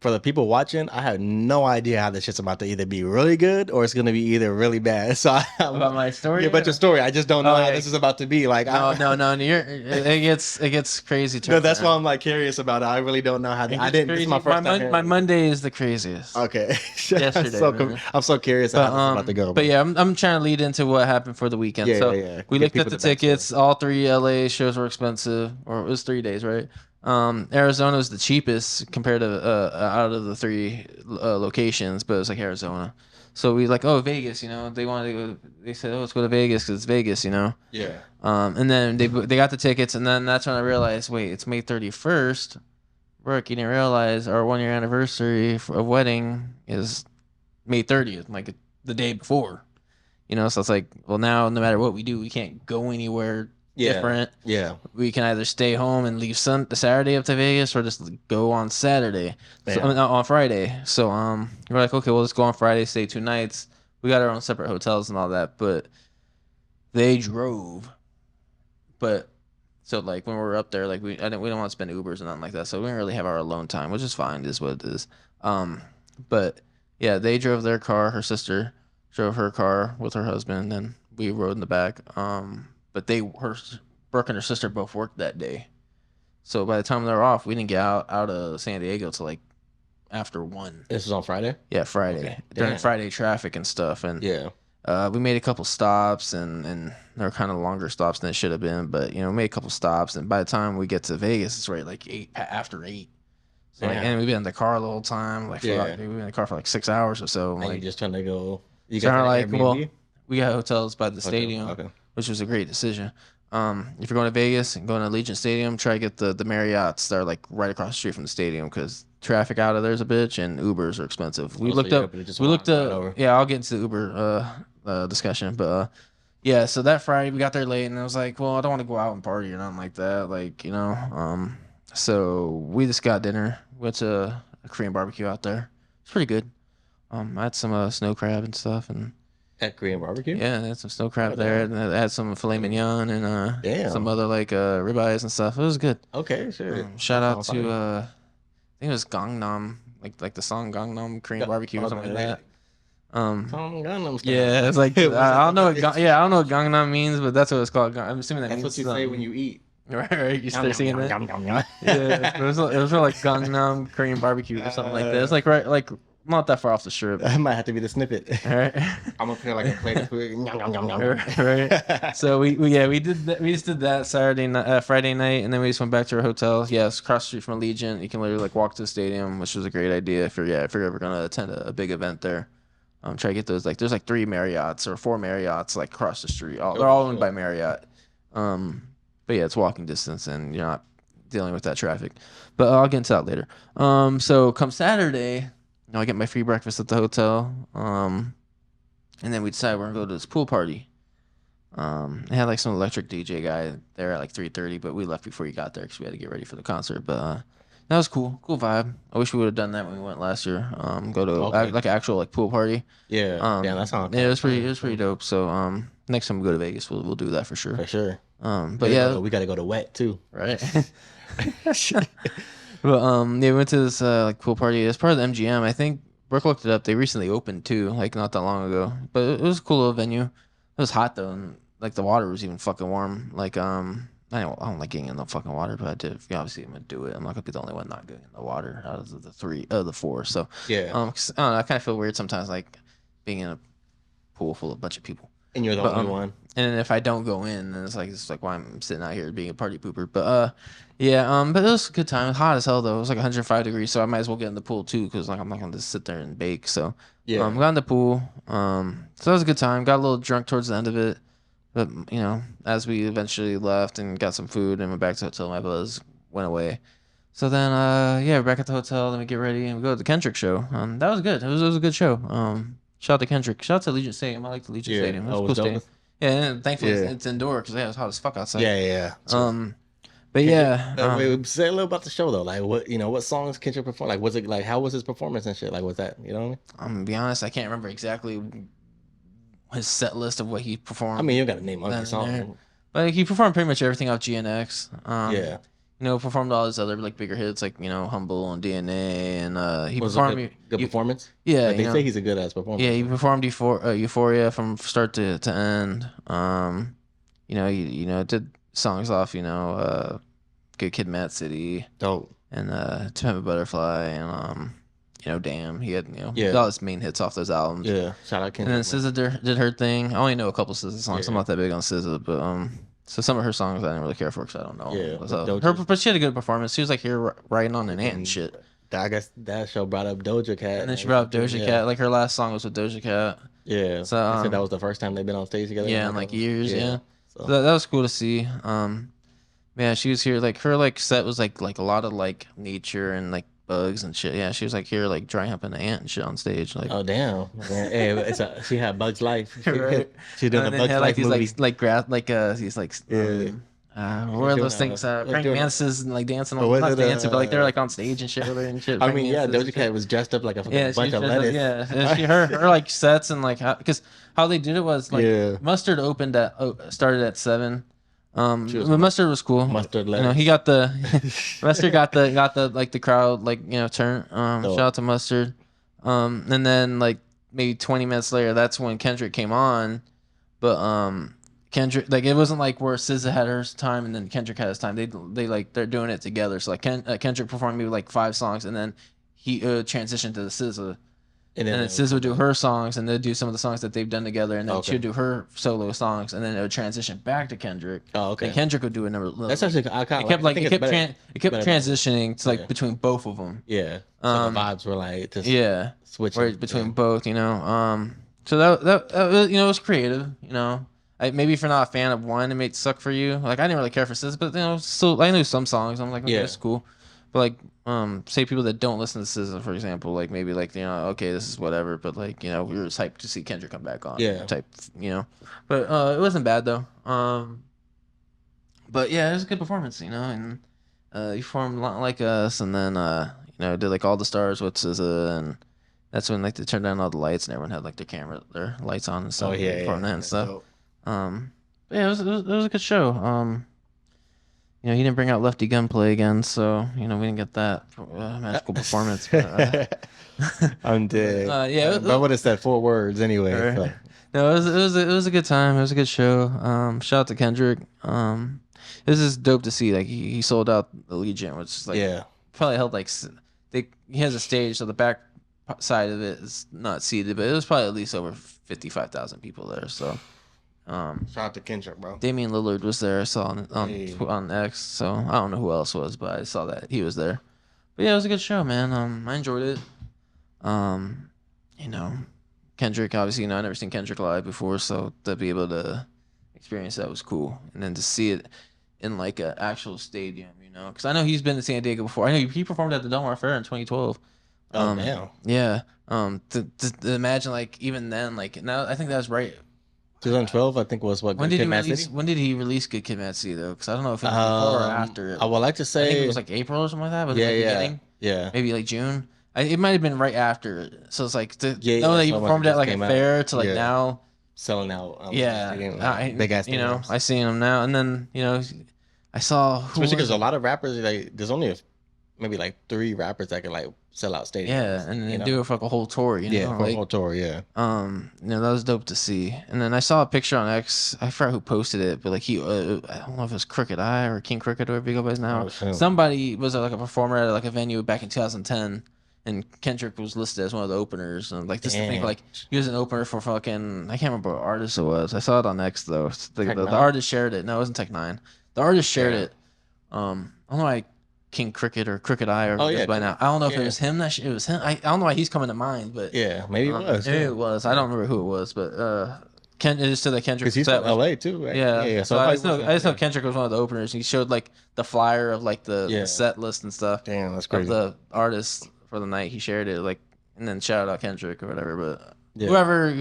For the people watching, I have no idea how this shit's about to either be really good or it's gonna be either really bad. So about my story, yeah, about your story, I just don't know how this is about to be. Like, no, it gets crazy. No, that's why I'm like curious about it. I really don't know how. I didn't. This is my first time. My Monday is the craziest. Okay, yesterday. I'm so curious how this is about to go. But yeah, I'm trying to lead into what happened for the weekend. Yeah. We looked at the tickets. All 3 LA shows were expensive, or it was 3 days, right? Arizona was the cheapest compared to out of the 3 locations, but it was like Arizona. So we like, Vegas, they wanted to go. They said, let's go to Vegas because it's Vegas, Yeah. And then they got the tickets, and then that's when I realized, wait, it's May 31st. Brooke, you didn't realize our 1 year anniversary of wedding is May 30th, like the day before. So it's like, well, now no matter what we do, we can't go anywhere different. Yeah. We can either stay home and leave the Saturday up to Vegas, or just go on Saturday. So, Yeah. on Friday. So we're like, okay, well, let's go on Friday, stay 2 nights. We got our own separate hotels and all that, but they drove. But so like when we were up there, like we don't want to spend Ubers or nothing like that, so we didn't really have our alone time, which is fine, is what it is. But yeah, they drove their car. Her sister drove her car with her husband, and we rode in the back. But Brooke and her sister both worked that day, so by the time they were off, we didn't get out of San Diego till like after 1. This was on Friday? Yeah, Friday. Okay. During Damn. Friday traffic and stuff, and Yeah. we made a couple stops, and they were kind of longer stops than it should have been, but we made a couple stops, and by the time we get to Vegas, it's right like after 8. So like, Yeah. and we've been in the car the whole time. Like, Yeah. we've been in the car for like 6 hours or so. And Like, you just trying to go. You so got I'm like, like, well, we got hotels by the stadium, Okay. which was a great decision. If you're going to Vegas and going to Allegiant Stadium, try to get the Marriotts that are like right across the street from the stadium, because traffic out of there's a bitch and Ubers are expensive. We looked up. Yeah, I'll get into the Uber discussion, but yeah. So that Friday we got there late, and I was like, well, I don't want to go out and party or nothing like that, like So we just got dinner. Went to a Korean barbecue out there. It's pretty good. I had some snow crab and stuff, and At Korean barbecue? yeah, I had some snow crab there, and I had some filet mignon and Damn. some other like ribeyes and stuff. It was good. Okay, sure. Shout out Sounds to fire. I think it was Gangnam, like the song Gangnam Korean barbecue or something like that. Gangnam Style. Yeah, it's like I don't know what I don't know what Gangnam means, but that's what it's called. I'm assuming that That's means what you say when you eat. right. You start singing that. Yeah. Yeah, it was for like Gangnam Korean barbecue or something like that. It's like like not that far off the strip. That might have to be the snippet. All right. I'm gonna put like a plate of food. Right. So we did that. We just did that Friday night, and then we just went back to our hotel. Yeah, it's across the street from Allegiant. You can literally like walk to the stadium, which was a great idea if you're ever gonna attend a big event there. Try to get those, like there's like 3 Marriotts or 4 Marriotts like across the street. They're all owned by Marriott. But yeah, it's walking distance, and you're not dealing with that traffic. But I'll get into that later. So come Saturday, I get my free breakfast at the hotel. And then we decided we're gonna go to this pool party. They had like some electric DJ guy there at like 3:30, but we left before he got there because we had to get ready for the concert. But that was cool vibe. I wish we would have done that when we went last year. Go to like an actual like pool party. Yeah, that sounds. Yeah, it was pretty dope. So next time we go to Vegas, we'll do that for sure. For sure. But yeah, we gotta go to Wet too. right. But yeah, we went to this like pool party. It's part of the MGM. I think Brooke looked it up. They recently opened too, like not that long ago. But it was a cool little venue. It was hot though, and like the water was even fucking warm. Like I don't like getting in the fucking water, but I did. Obviously, I'm gonna do it. I'm not gonna be the only one not getting in the water out of the 4. So Yeah. 'cause, I don't know. I kind of feel weird sometimes, like being in a pool full of a bunch of people. And you're the only one. And if I don't go in, then it's like why I'm sitting out here being a party pooper. But yeah, but it was a good time. It was hot as hell though. It was like 105 degrees, so I might as well get in the pool too, because like I'm not gonna just sit there and bake. So Yeah. got in the pool. So that was a good time. Got a little drunk towards the end of it, but as we eventually left and got some food and went back to the hotel, my buzz went away. So then we're back at the hotel. Then we get ready and we go to the Kendrick show. That was good. It was a good show. Shout out to Kendrick. Shout out to Allegiant Stadium. I like the Allegiant Stadium. It was a cool stadium. Yeah, and thankfully it's indoor because it was hot as fuck outside. Yeah. But yeah. Wait, say a little about the show though. Like what songs Kendrick perform? Like was it like how was his performance and shit? Like was that what I mean? I'm gonna be honest, I can't remember exactly his set list of what he performed. I mean, you gotta name every song. But he performed pretty much everything off GNX. Yeah. Performed all his other like bigger hits like Humble and DNA, and he Was performed it good performance. Yeah, like, they say he's a good ass performer. Yeah, he performed Euphoria from start to end. Did songs off Good Kid, Mad City, dope, and To Pimp a Butterfly, and Damn. He had yeah, all his main hits off those albums. Yeah, shout out Kendrick. And then SZA did her thing. I only know a couple SZA songs. Yeah. I'm not that big on SZA, but so some of her songs I didn't really care for because I don't know. Yeah, So but she had a good performance. She was like here writing on an ant and shit. I guess that show brought up Doja Cat. And then she brought up Doja Cat. Like her last song was with Doja Cat. Yeah. So they said that was the first time they've been on stage together. Yeah, in like years. Yeah. So that was cool to see. Yeah, she was here. Like her set was like a lot of like nature and like bugs and shit. Yeah, she was like here like dry humping an ant and shit on stage. Like, Oh damn! Yeah, hey, she had Bug's Life. Right. She doing a And then Bug's had Life like these movie. like grass these like Yeah. what are doing those things? Prank doing dances and like dancing, was not it, dancing, but like they're like on stage and shit with her and shit. I prank mean, yeah, dances and Doja shit. Cat was dressed up like a Yeah, bunch of she was lettuce. yeah, her like sets and like because how they did it was like Yeah. Mustard opened at started at 7. She was But Mustard was cool. Mustard You know, lettuce. he got the Mustard got the like the crowd like turn. Shout out to Mustard. And then like maybe 20 minutes later, that's when Kendrick came on. But Kendrick, like, it wasn't like where SZA had her time and then Kendrick had his time. They like they're doing it together. So like Kendrick performed maybe like 5 songs and then he transitioned to the SZA. And then SZA would do her songs, and they'd do some of the songs that they've done together, and then she'd do her solo songs, and then it would transition back to Kendrick. Oh, okay. And Kendrick would do another. That's actually I kind of it kept transitioning to like between both of them. Yeah. So the vibes were like just switching between both, you know. So that you know, it was creative, you know. Maybe if you're not a fan of one, it may suck for you. Like I didn't really care for SZA, but you know, still I knew some songs. I'm like, okay, that's cool. But like, say people that don't listen to SZA, for example, like maybe like, you know, okay, this is whatever, but like, you know, we were hyped to see Kendrick come back on. Yeah. Type, you know. But it wasn't bad though. But yeah, it was a good performance, you know, and he performed a lot like us, and then you know, did like All the Stars with SZA, and that's when like they turned down all the lights and everyone had like their lights on and stuff. Oh yeah, performing that and stuff. Dope. But yeah, it was a good show. You know, he didn't bring out Lefty Gunplay again, so you know we didn't get that magical performance. But, I'm dead. Yeah, I would have said 4 words anyway. Right. So. No, it was a good time. It was a good show. Shout out to Kendrick. This is dope to see. Like he sold out the Legion, which is like probably held like he has a stage, so the back side of it is not seated, but it was probably at least over 55,000 people there. So. Shout out to Kendrick, bro. Damian Lillard was there. I saw on X, so I don't know who else was, but I saw that he was there. But yeah, it was a good show, man. I enjoyed it. You know, Kendrick, obviously, you know, I've never seen Kendrick live before, so to be able to experience that was cool. And then to see it in like an actual stadium, you know, because I know he's been to San Diego before. I know he performed at the Del Mar Fair in 2012. Oh damn. Yeah. To imagine like even then, like now, I think that was right. 2012, I think was what. When did he release Good Kid, Mad City though? Because I don't know if it was before or after it. I would like to say I think it was like April or something like that. But yeah, like beginning, yeah, maybe like June. It might have been right after it. So it's like know that he so performed at like a fair to like now selling out. Big ass. You know, I seen him now, and then you know, I saw especially because a lot of rappers like there's only maybe like 3 rappers that can like sell out stadiums. Yeah, and then do it for like a whole tour. You know, for a whole tour. Yeah. You know, that was dope to see. And then I saw a picture on X. I forgot who posted it, but like I don't know if it was Crooked Eye or King Crooked or whatever he goes by now. Somebody was like a performer at like a venue back in 2010, and Kendrick was listed as one of the openers. And like this, I think like he was an opener for fucking I can't remember what artist it was. I saw it on X though. The artist shared it. No, it wasn't Tech 9. The artist shared it. I don't know why King Cricket or Crooked Eye or by now. I don't know if it was him it was him. I don't know why he's coming to mind, but maybe it was. Maybe it was. I don't remember who it was, but it just said that Kendrick. Because he's from LA too, right? Yeah. So I just know Kendrick was one of the openers. He showed like the flyer of like the set list and stuff. Damn, that's crazy. Of the artists for the night. He shared it like, and then shout out Kendrick or whatever. But whoever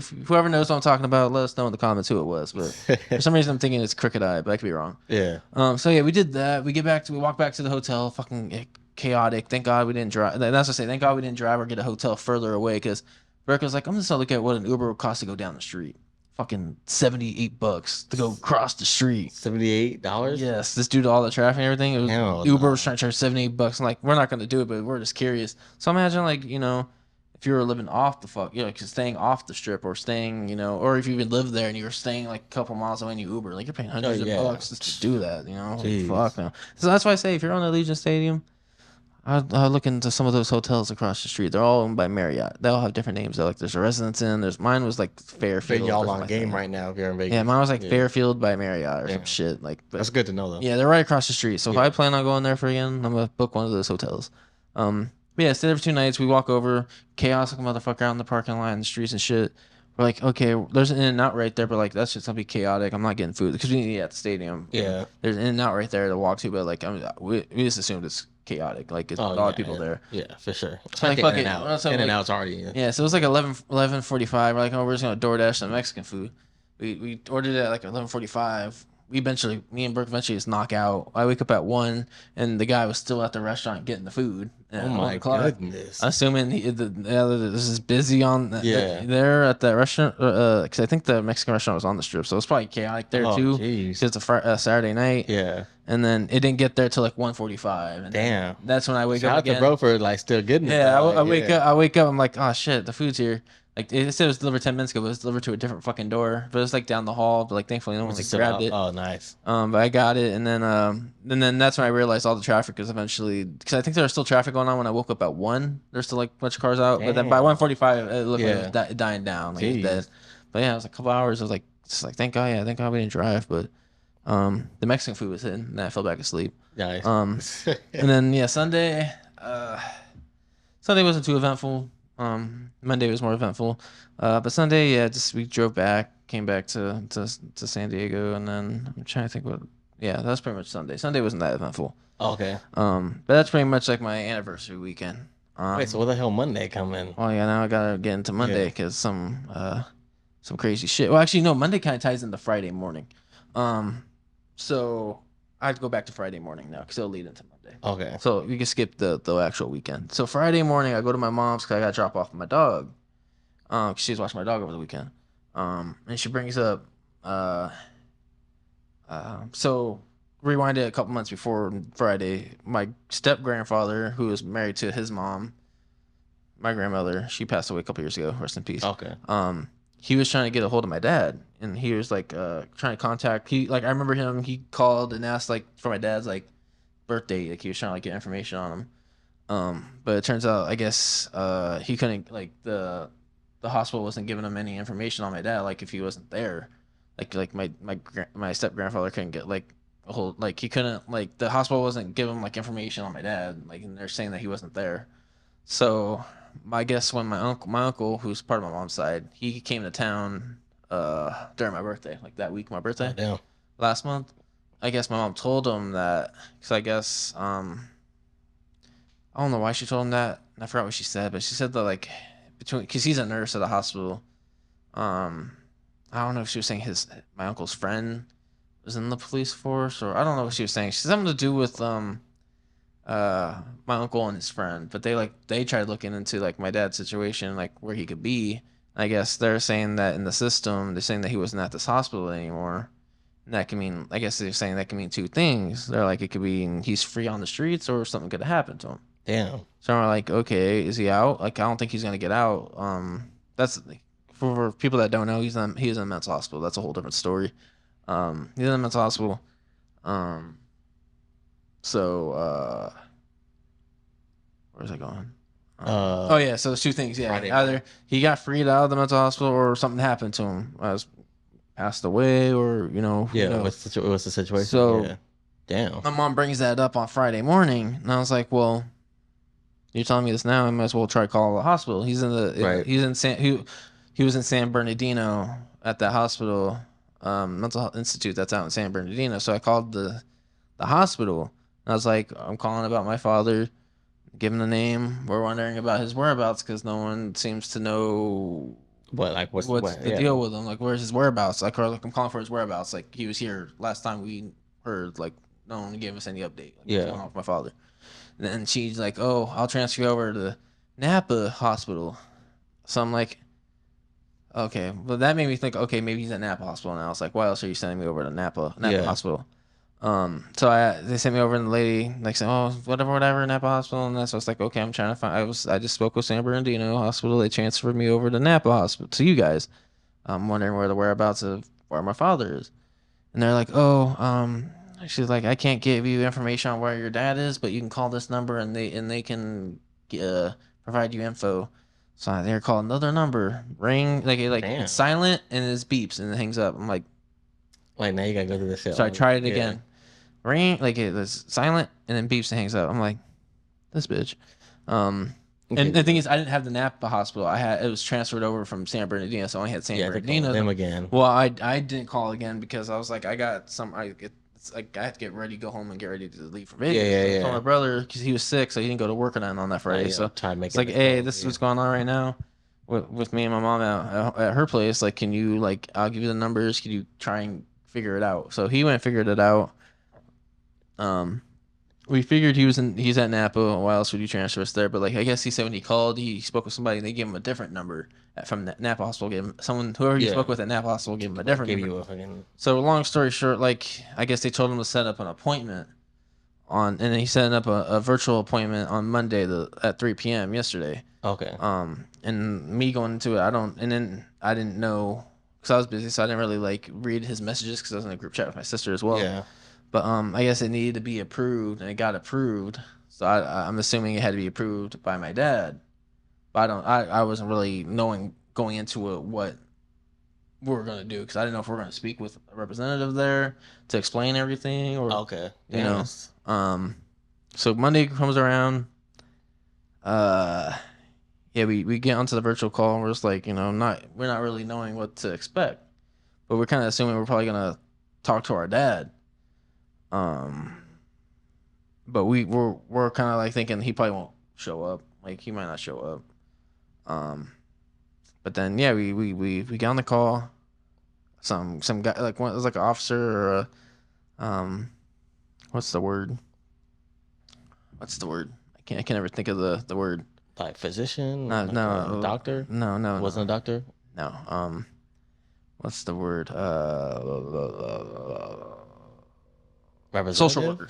knows what I'm talking about, let us know in the comments who it was. But for some reason, I'm thinking it's Crooked Eye, but I could be wrong. Yeah. So yeah, we did that. We walk back to the hotel. Fucking chaotic. Thank God we didn't drive. That's what I say. Thank God we didn't drive or get a hotel further away because Burke was like, I'm just gonna look at what an Uber would cost to go down the street. Fucking $78 to go across the street. $78? Yes, this due to all the traffic and everything. It was Uber was trying to charge $78. I'm like, we're not gonna do it, but we're just curious. So imagine like, you know, if you were living off the like staying off the strip or staying, you know, or if you even lived there and you were staying like a couple miles away and you Uber, like you're paying hundreds of bucks just to do that, you know? Like, fuck no. So that's why I say if you're on the Legion Stadium, I'll look into some of those hotels across the street. They're all owned by Marriott. They all have different names. They're like there's a Residence Inn. Mine was like Fairfield. Y'all on game right now if you're in Vegas. Yeah, mine was like Fairfield by Marriott or some shit. Like, but, that's good to know though. Yeah, they're right across the street. So if I plan on going there for again, I'm gonna book one of those hotels. But yeah, stay there for 2 nights. We walk over, chaos like a motherfucker out in the parking lot and the streets and shit. We're like, okay, there's an In-N-Out right there, but like that's just gonna be chaotic. I'm not getting food because we need to eat at the stadium. Yeah, there's an In-N-Out right there to walk to, but like we just assumed it's chaotic. Like it's Oh, a lot of yeah, people yeah. there. Yeah, for sure. So like, In fuck and it. out. So, In and like, out's already. Yeah, so it was like 11:45. We're like, oh, we're just gonna DoorDash some Mexican food. We ordered it at like 11:45. Me and Brooke eventually just knock out. I wake up at 1, and the guy was still at the restaurant getting the food. At Oh 1 my o'clock. goodness. Assuming this is busy on Yeah. there at that restaurant, because I think the Mexican restaurant was on the strip, so it's probably chaotic there Oh, too. jeez. Because it's a Saturday night. Yeah. And then it didn't get there till like 1:45. And Damn. that's when I wake Shout up out again. to bro for like still getting it. Yeah, though. I Like, wake yeah. up. I wake up. I'm like, oh shit, the food's here. Like it said it was delivered 10 minutes ago, but it was delivered to a different fucking door. But it was like down the hall. But like thankfully no one Was it like still grabbed out? it. Oh, nice. But I got it, and then that's when I realized all the traffic is eventually, because I think there was still traffic going on when I woke up at 1. There's still like a bunch of cars out, but then by Damn. 1:45 it looked like it Yeah. was dying down, like it was Jeez. dead. But yeah, it was like a couple hours. I was like, just like thank God we didn't drive. But the Mexican food was hitting, and I fell back asleep. Nice. And then yeah, Sunday wasn't too eventful. Monday was more eventful. But Sunday, yeah, just we drove back, came back to San Diego, and then I'm trying to think what. Yeah, that's pretty much Sunday. Sunday wasn't that eventful. Okay. But that's pretty much like my anniversary weekend. Wait, so what the hell Monday come in? Oh yeah, now I gotta get into Monday because some crazy shit. Well, actually, no, Monday kind of ties into Friday morning. So I have to go back to Friday morning now because it'll lead into Monday. Okay. So we can skip the actual weekend. So Friday morning, I go to my mom's because I got to drop off my dog. Cause she's watching my dog over the weekend. And she brings up, so rewind it a couple months before Friday. My step grandfather, who was married to his mom, my grandmother, she passed away a couple years ago. Rest in peace. Okay. He was trying to get a hold of my dad, and he was like trying to contact. I remember him. He called and asked like for my dad's like birthday. Like he was trying to like get information on him. But it turns out I guess he couldn't, like the hospital wasn't giving him any information on my dad. Like if he wasn't there, like my step grandfather couldn't get like a whole, like he couldn't, like the hospital wasn't giving him like information on my dad. Like, and they're saying that he wasn't there. So I guess when my uncle, who's part of my mom's side, he came to town during my birthday, like that week of my birthday. Oh, damn. Last month. I guess my mom told him that, because I guess I don't know why she told him that. I forgot what she said, but she said that like because he's a nurse at the hospital. I don't know if she was saying my uncle's friend was in the police force, or I don't know what she was saying. She said something to do with my uncle and his friend, but they tried looking into like my dad's situation, like where he could be. I guess they're saying that in the system, they're saying that he wasn't at this hospital anymore. And that can mean, I guess they're saying that can mean two things. They're like, it could be he's free on the streets, or something could have happened to him. Damn. So I'm like, okay, is he out? Like, I don't think he's gonna get out. That's for people that don't know, he's in a mental hospital. That's a whole different story. He's in a mental hospital. So where's I going? Oh yeah, so there's two things. Yeah, Friday. either he got freed out of the mental hospital, or something happened to him. Passed away, or who Yeah. knows. What's the situation? So- yeah. Damn. My mom brings that up on Friday morning, and I was like, "Well, you're telling me this now. I might as well try to call the hospital." He's in the Right. He's in he was in San Bernardino at that hospital, mental health institute that's out in San Bernardino. So I called the hospital. And I was like, "I'm calling about my father. Give him the name. We're wondering about his whereabouts because no one seems to know what's the deal with him. Like, where's his whereabouts? Like, I'm calling for his whereabouts. Like, he was here last time we heard. Like, no one gave us any update. Like, Yeah. what's going on with my father?" And then she's like, "Oh, I'll transfer you over to the Napa hospital." So I'm like, okay. Well, that made me think, okay, maybe he's at Napa hospital now. It's like, why else are you sending me over to Napa Yeah. hospital? So they sent me over, and the lady like said, "Oh, whatever, Napa hospital." And so I was like, okay, I'm trying to find. I just spoke with San Bernardino Hospital. They transferred me over to Napa hospital to you guys. I'm wondering where the whereabouts of where my father is. And they're like, "Oh, she's like, I can't give you information on where your dad is, but you can call this number, and they can provide you info." So they're calling another number, ring, like Damn. it's silent, and it beeps and it hangs up. I'm like, Like now you gotta go to the cell. so I tried it again, ring, like it was silent, and then beeps and hangs up. I'm like, this bitch. And the thing is, I didn't have the Napa hospital. It was transferred over from San Bernardino, so I only had San Bernardino. Them again. Well, I didn't call again because I was like, I got some. It's like I had to get ready, go home, and get ready to leave for Vegas. Yeah, So I yeah. told my brother because he was sick, so he didn't go to work on that Friday. So try to make it's like, hey, this is what's going on right now with me and my mom at her place. Like, can you like I'll give you the numbers. Can you try and figure it out? So he went and figured it out. We figured he's at Napa. Why else would you transfer us there? But like I guess he said when he called, he spoke with somebody and they gave him a different number from Napa Hospital. Gave him whoever he spoke with at Napa Hospital gave him a different number. So long story short, like I guess they told him to set up an appointment and then he set up a virtual appointment on Monday at 3 p.m. yesterday. Okay. And me going into it, I didn't know because I was busy, so I didn't really like read his messages because I was in a group chat with my sister as well. Yeah. But I guess it needed to be approved, and it got approved. So I'm assuming it had to be approved by my dad. But I wasn't really knowing going into it what we were gonna do because I didn't know if we were gonna speak with a representative there to explain everything or Okay. you know. So Monday comes around. Yeah, we get onto the virtual call and we're just like, we're not really knowing what to expect, but we're kind of assuming we're probably gonna talk to our dad. But we're kind of like thinking he probably won't show up. Like he might not show up. But then yeah, we got on the call. Some guy like one it was like an officer or a what's the word? I can't ever think of the word. Like physician? No, doctor? No. Wasn't a doctor? No. What's the word? Social worker.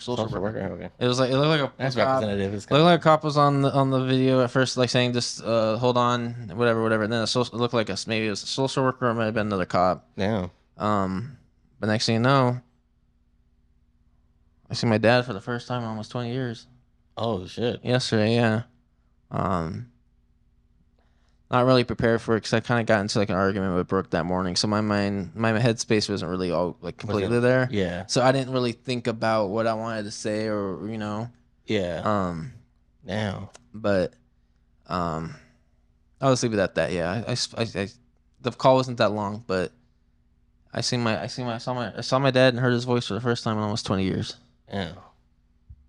Okay. It looked like a That's cop. representative. Looked like a cop was on the video at first, like saying just hold on, whatever. And then it looked like maybe it was a social worker or it might have been another cop. Yeah. But next thing you know, I see my dad for the first time in almost 20 years. Oh shit. Yesterday, yeah. Not really prepared for it because I kind of got into like an argument with Brooke that morning, so my headspace wasn't really all like completely there. Yeah. So I didn't really think about what I wanted to say or Yeah. Now. But I'll just leave it at that. Yeah. I the call wasn't that long, but I saw my dad and heard his voice for the first time in almost 20 years. Yeah.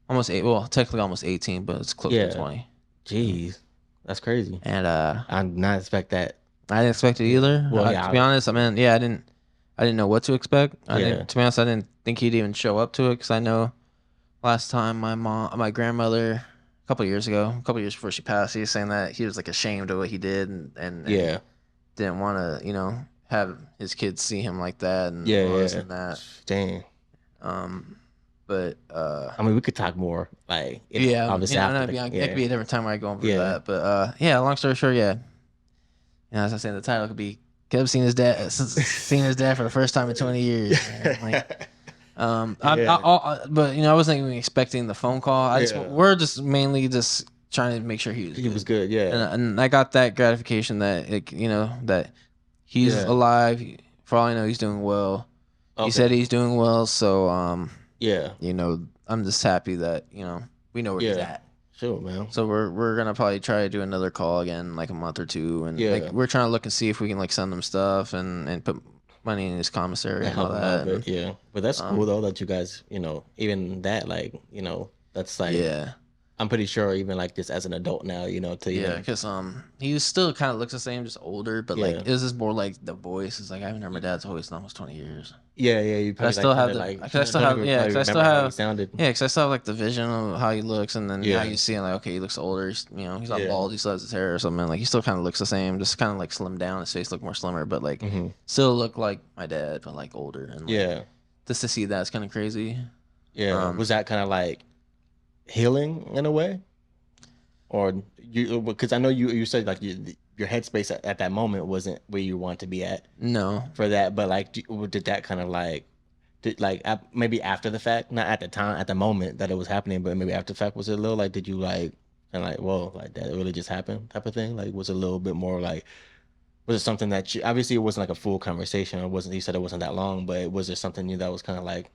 Technically almost 18, but it's close to 20. Jeez. That's crazy. And I did not expect that. I didn't expect it either. Well, To be honest, I didn't know what to expect. To be honest, I didn't think he'd even show up to it because I know last time my grandmother, a couple years before she passed, he was saying that he was like ashamed of what he did and didn't want to have his kids see him like that and and that. Dang. But we could talk more like obviously after it could be a different time where I go over that. But long story short, as I say, the title could be Keb seen his dad for the first time in 20 years. But I wasn't even expecting the phone call. We're just mainly just trying to make sure he was good. Yeah, and I got that gratification that that he's alive. For all I know, he's doing well. Okay. He said he's doing well, so I'm just happy that we know where he's at. Sure, man. So we're gonna probably try to do another call again in like a month or two, and we're trying to look and see if we can like send him stuff and put money in his commissary and all that. But that's cool though that you guys even that that's like I'm pretty sure even like this as an adult now because he still kind of looks the same, just older, but like this is more like the voice. It's like I haven't heard my dad's voice in almost 20 years. You probably I still have like the vision of how he looks, and then how you see him, like okay, he looks older. He's not bald. He still has his hair or something. Like he still kind of looks the same, just kind of like slimmed down. His face looked more slimmer, but like still look like my dad, but like older. And just to see that's kind of crazy. Was that kind of like healing in a way, or because I know you said like your headspace at that moment wasn't where you want to be at. No, for that, but like, did that kind of maybe after the fact, not at the time, at the moment that it was happening, but maybe after the fact, was it a little like, did you like kind of like, whoa, like that really just happened type of thing? Like, was it a little bit more like, was it something that obviously it wasn't like a full conversation, or wasn't, you said it wasn't that long, but was there something that was kind of like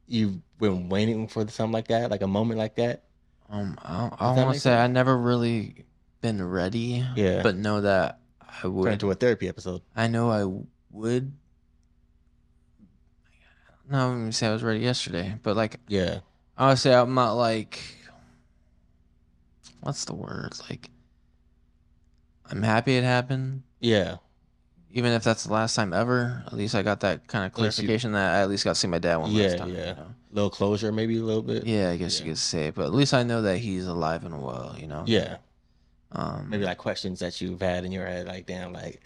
you've been waiting for something like that, like a moment like that? I want to say I never really been ready, but know that I would. Turn into a therapy episode. I know I would. No, let me say I was ready yesterday, but like Yeah. honestly, I'm not like, what's the word? Like, I'm happy it happened. Yeah. Even if that's the last time ever, at least I got that kind of At least you- clarification that I at least got to see my dad one last time. Yeah. You know? Little closure, maybe a little bit. Yeah, I guess you could say, but at least I know that he's alive and well. You know. Yeah. Maybe Maybe like questions that you've had in your head, like damn, like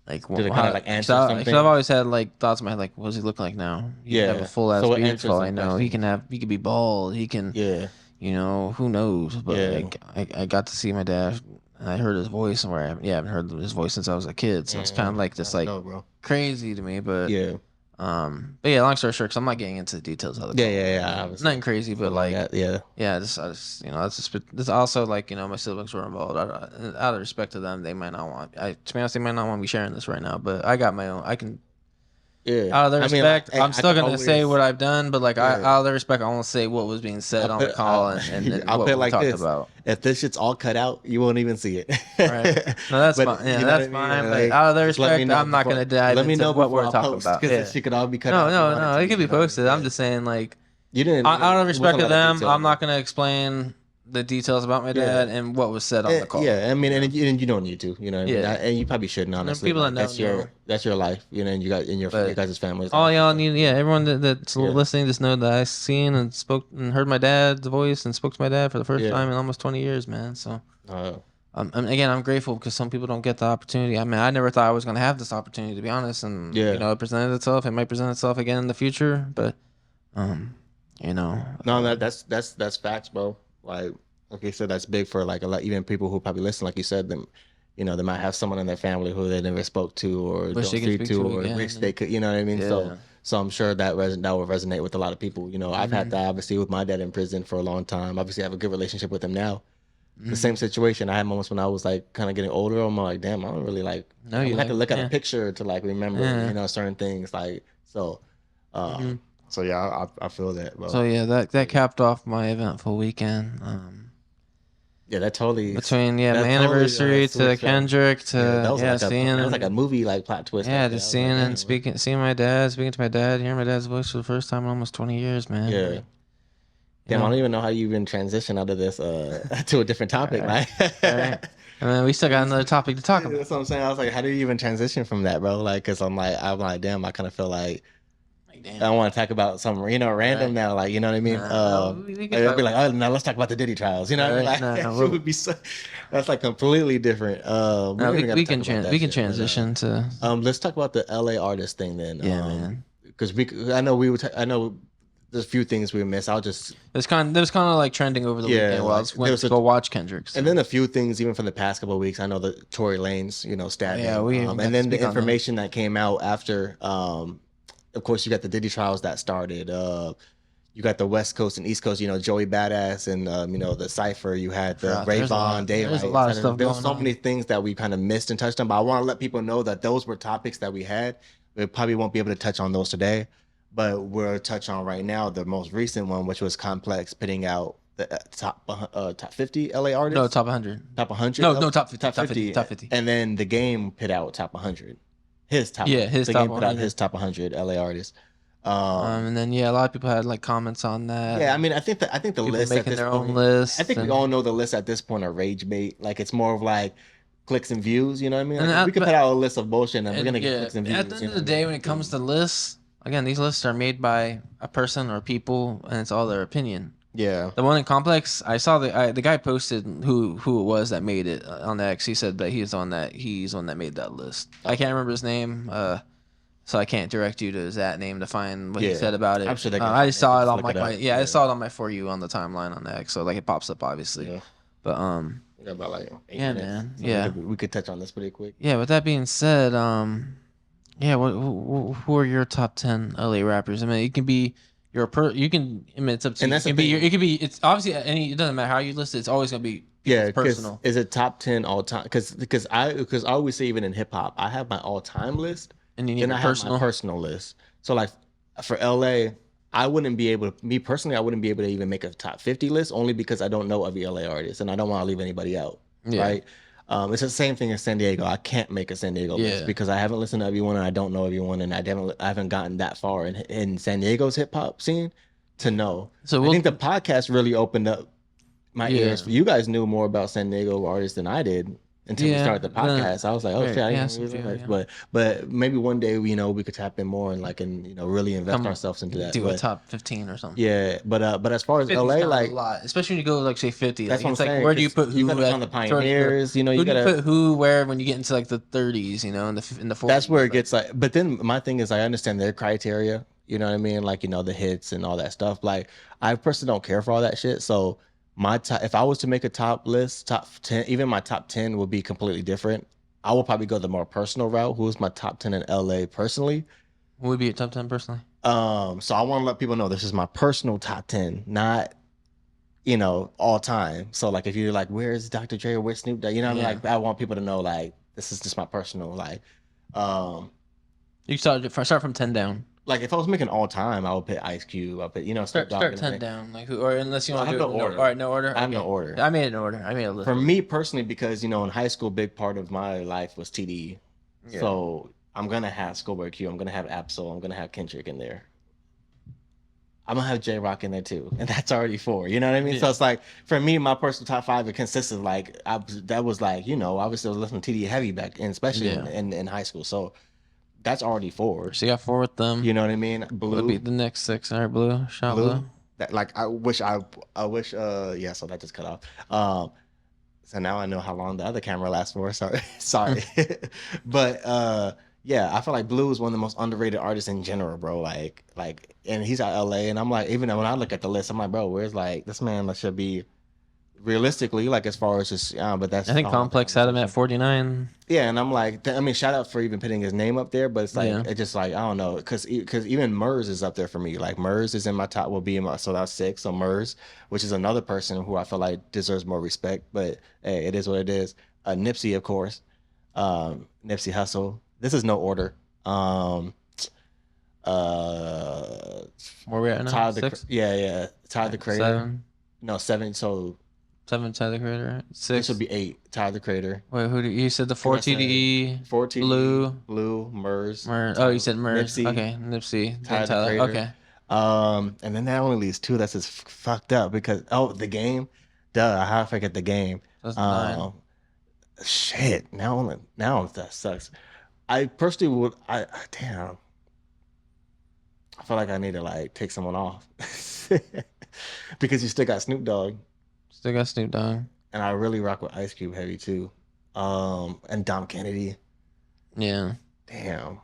do they kinda, like, answer Because something? I've always had like thoughts in my head, like, what does he look like now? He can have Yeah. a full ass So it beard answers for all some I know. He can be bald. He can, yeah. you know, who knows? But Yeah. like, I got to see my dad. And I heard his voice, and I haven't heard his voice since I was a kid. So it's kind of like just like bro. crazy to me. But Yeah. but yeah, long story short, because I'm not getting into the details of the call. Yeah. Obviously. Nothing crazy, but like yeah. I just you know, that's just this also like, you know, my siblings were involved. Out of respect to them, they might not want. To be honest, they might not want me sharing this right now. But I got my own. I can. Yeah. Out of the respect, I'm still gonna always say what I've done, but like Yeah. out of the respect, I won't say what was being said on the call and I'll what put it we like talked this. about. If this shit's all cut out, you won't even see it. Right. No, that's But fine. Yeah, you know that's what I mean? fine. Like, But out of the just let me respect, know I'm not before- gonna dive let me into know what we're before I talking post, about. 'cause Yeah. this shit could all be cut No, out. no, it could be posted. I'm just saying, like, You didn't. out of respect wasn't to a lot them, detail, I'm bro. not gonna explain the details about my dad and what was said on the call. Yeah, I mean, and you don't need to, you know. What I mean? Yeah. And you probably shouldn't, honestly. people Like, that know. that's your life, you know, and you got in your But guys' families. All y'all need, everyone that's Yeah. listening, just know that I seen and spoke and heard my dad's voice and spoke to my dad for the first Yeah. time in almost 20 years, man. So, Uh, again, I'm grateful because some people don't get the opportunity. I mean, I never thought I was gonna have this opportunity, to be honest. And Yeah. you know, it presented itself. It might present itself again in the future, but, you know, no, that's facts, bro. Like you said, that's big for like a lot, even people who probably listen. Like you said, them, you know, they might have someone in their family who they never spoke to or Wish don't they could see speak to, to or again. wish they could. You know what I mean? Yeah. So I'm sure that that will resonate with a lot of people. You know, I've Mm-hmm. had that obviously with my dad in prison for a long time. Obviously, I have a good relationship with him now. Mm-hmm. The same situation. I had moments when I was like kind of getting older. I'm like, damn, I don't really like. No, I you would have to like- look at yeah. a picture to like remember, Yeah. you know, certain things. Like so. So yeah, I feel that, bro. So yeah, that capped off my eventful weekend. Yeah, that totally Between that my totally, anniversary to switched up. Kendrick to that was like seeing that was like a movie like plot twist. yeah, right there. just I was seeing like, and damn, speaking my dad, speaking to my dad, hearing my dad's voice for the first time in almost 20 years, man. Yeah. Like, Damn, know. I don't even know how you even transition out of this to a different topic, right? Right. And then we still got another topic to talk about. That's what I'm saying. I was like, how do you even transition from that, bro? Like, cause I'm like, damn, I kind of feel like Like, I don't want to talk about something, you know, random Right. now. Like, you know what I mean? No, we can I'd talk be like, oh, now let's talk about the Diddy trials. You know what I mean? Right. Like, No, it would be so. That's like completely different. No, don't even gotta we talk can about that we can shit, but, transition to let's talk about the LA artist thing then. yeah, man. Because I know we would. I know there's a few things we missed. I'll just It was kind of like trending over the Yeah, weekend while I like, went there was to a- go watch Kendrick's. and then a few things even from the past couple of weeks. I know the Tory Lanez, you know, stabbing. Yeah, we got to and then the speak on that. information that came out after. Of course, you got the Diddy trials that started. You got the West Coast and East Coast. You know, Joey Badass and you know the Cipher. You had the Yeah, there's a lot- Rayvon, Daylight. there's a lot of stuff There was going so on. many things that we kind of missed and touched on. But I want to let people know that those were topics that we had. We probably won't be able to touch on those today, but we'll touch on right now the most recent one, which was Complex pitting out the top 50 LA artists. No, top 100. Top 100? No, top 50, top 50, top 50. And then the game put out top 100. His top. Yeah, his the top game put out 100. his top 100 LA artists. And then a lot of people had like comments on that. Yeah, I mean, I think the People list at making this their point, own lists. I think we and- all know the list at this point are rage bait. Like it's more of like clicks and views. You know what I mean? And Like, that- we could but- put out a list of bullshit, and we're and, gonna get yeah, clicks and views. at the end you of know the what I day, mean? when it comes to lists, again, these lists are made by a person or people, and it's all their opinion. Yeah, The one in Complex, I saw the guy posted who it was that made it on X. He said that he's on that made that list. I can't remember his name, so I can't direct you to that name to find what he Yeah. said about it. I'm sure they can I just saw find it it. on Look my it up. I Yeah. saw it on my For You on the timeline on the X, so like it pops up obviously. Yeah. But we got about like 8 Yeah, minutes, man. so Yeah. we could touch on this pretty quick. yeah. With that being said, yeah, who are your top 10 LA rappers? I mean, it can be you can. I mean, it's up to And you. that's It can the be thing. it could be. It's obviously it doesn't matter how you list it. It's always gonna be Yeah, people's because personal. is it top 10 all time? Because I always say even in hip hop, I have my all time list. And you need Then your I have personal. my personal list. So like for LA, I wouldn't be able to. Me personally, I wouldn't be able to even make a top 50 list only because I don't know every LA artist and I don't want to leave anybody out. Yeah. Right. It's the same thing as San Diego. I can't make a San Diego list Yeah. because I haven't listened to everyone and I don't know everyone and I haven't gotten that far in San Diego's hip hop scene to know. So I think the podcast really opened up my Yeah. ears. You guys knew more about San Diego artists than I did until we Yeah, started the podcast. I was like, oh right, shit, I yeah, didn't some realize. few, yeah. But maybe one day we could tap in more and really invest Come ourselves into that. do a But, top 15 or something. yeah, but as far as 50's LA, kinda like a lot, especially when you go like say 50. that's Like, what it's I'm like saying, where do you 'cause put who? you gotta at find the first, pioneers, you who do gotta you put who where when you get into like the 30s, in the 40s. that's where it like- gets like, but then my thing is I understand their criteria, you know what I mean? Like, the hits and all that stuff. Like, I personally don't care for all that shit. So if I was to make a top list, top 10, even my top 10 would be completely different. I will probably go the more personal route. Who's my top 10 in LA personally? Who would be your top 10 personally? So I want to let people know this is my personal top 10, not, all time. So like, if you're like, where's Dr. Dre or where's Snoop Dogg? You know what I mean? Yeah. Like, I want people to know, like, this is just my personal, like, You start from 10 down. like if I was making all time, I would put Ice Cube. I'll put, Snoop Start Dogg start and 10 everything. down, like who, or unless you want I to have do no it. order. All right, no order. I have no Okay. order. I made an order. I made a list. For me personally, because in high school, a big part of my life was TDE. Yeah. So I'm gonna have Schoolboy Q. I'm gonna have Absol. I'm gonna have Kendrick in there. I'm gonna have J Rock in there too, and that's already 4. You know what I mean? Yeah. So it's like for me, my personal top 5 it consists of like that was like obviously I was listening to TDE heavy back, and especially Yeah. in high school. So that's already 4. So you got 4 with them. You know what I mean? What Blue. would be the next 6? All right, blue. Shot blue. That like I wish yeah, so that just cut off. So now I know how long the other camera lasts for. Sorry. But yeah, I feel like Blue is one of the most underrated artists in general, bro. Like and he's out LA, and I'm like, even when I look at the list, I'm like, bro, where's like this man should be realistically, like as far as just but that's I think Complex had him at 49. Yeah, and I'm like, shout out for even putting his name up there, but it's like Yeah. it's just like I don't know, because even Murs is up there for me. Like Murs is in my top, will be in my, so that's 6. So Murs, which is another person who I feel like deserves more respect, but hey, it is what it is. Nipsey, of course, Nipsey Hussle. This is no order. Where we at now? Tyler 6? yeah, Tyler the Creator. 7. No, 7. So 7 Tyler the Creator, right? 6. this would be 8. Tyler the Creator. Wait, who do you said the 4 I say? TDE? 4 TDE, Blue. Blue, Murs. Oh, you said Murs. Nipsey, Okay, Nipsey. Tyler, Tyler. the Creator. Okay. And then that only leaves 2. That's just fucked up because the Game. Duh, how I forget the Game. That's 9. Shit. Now that sucks. I personally would. Damn. I feel like I need to like take someone off because you still got Snoop Dogg, Still got Snoop Dogg. and I really rock with Ice Cube heavy too. And Dom Kennedy. Yeah. Damn.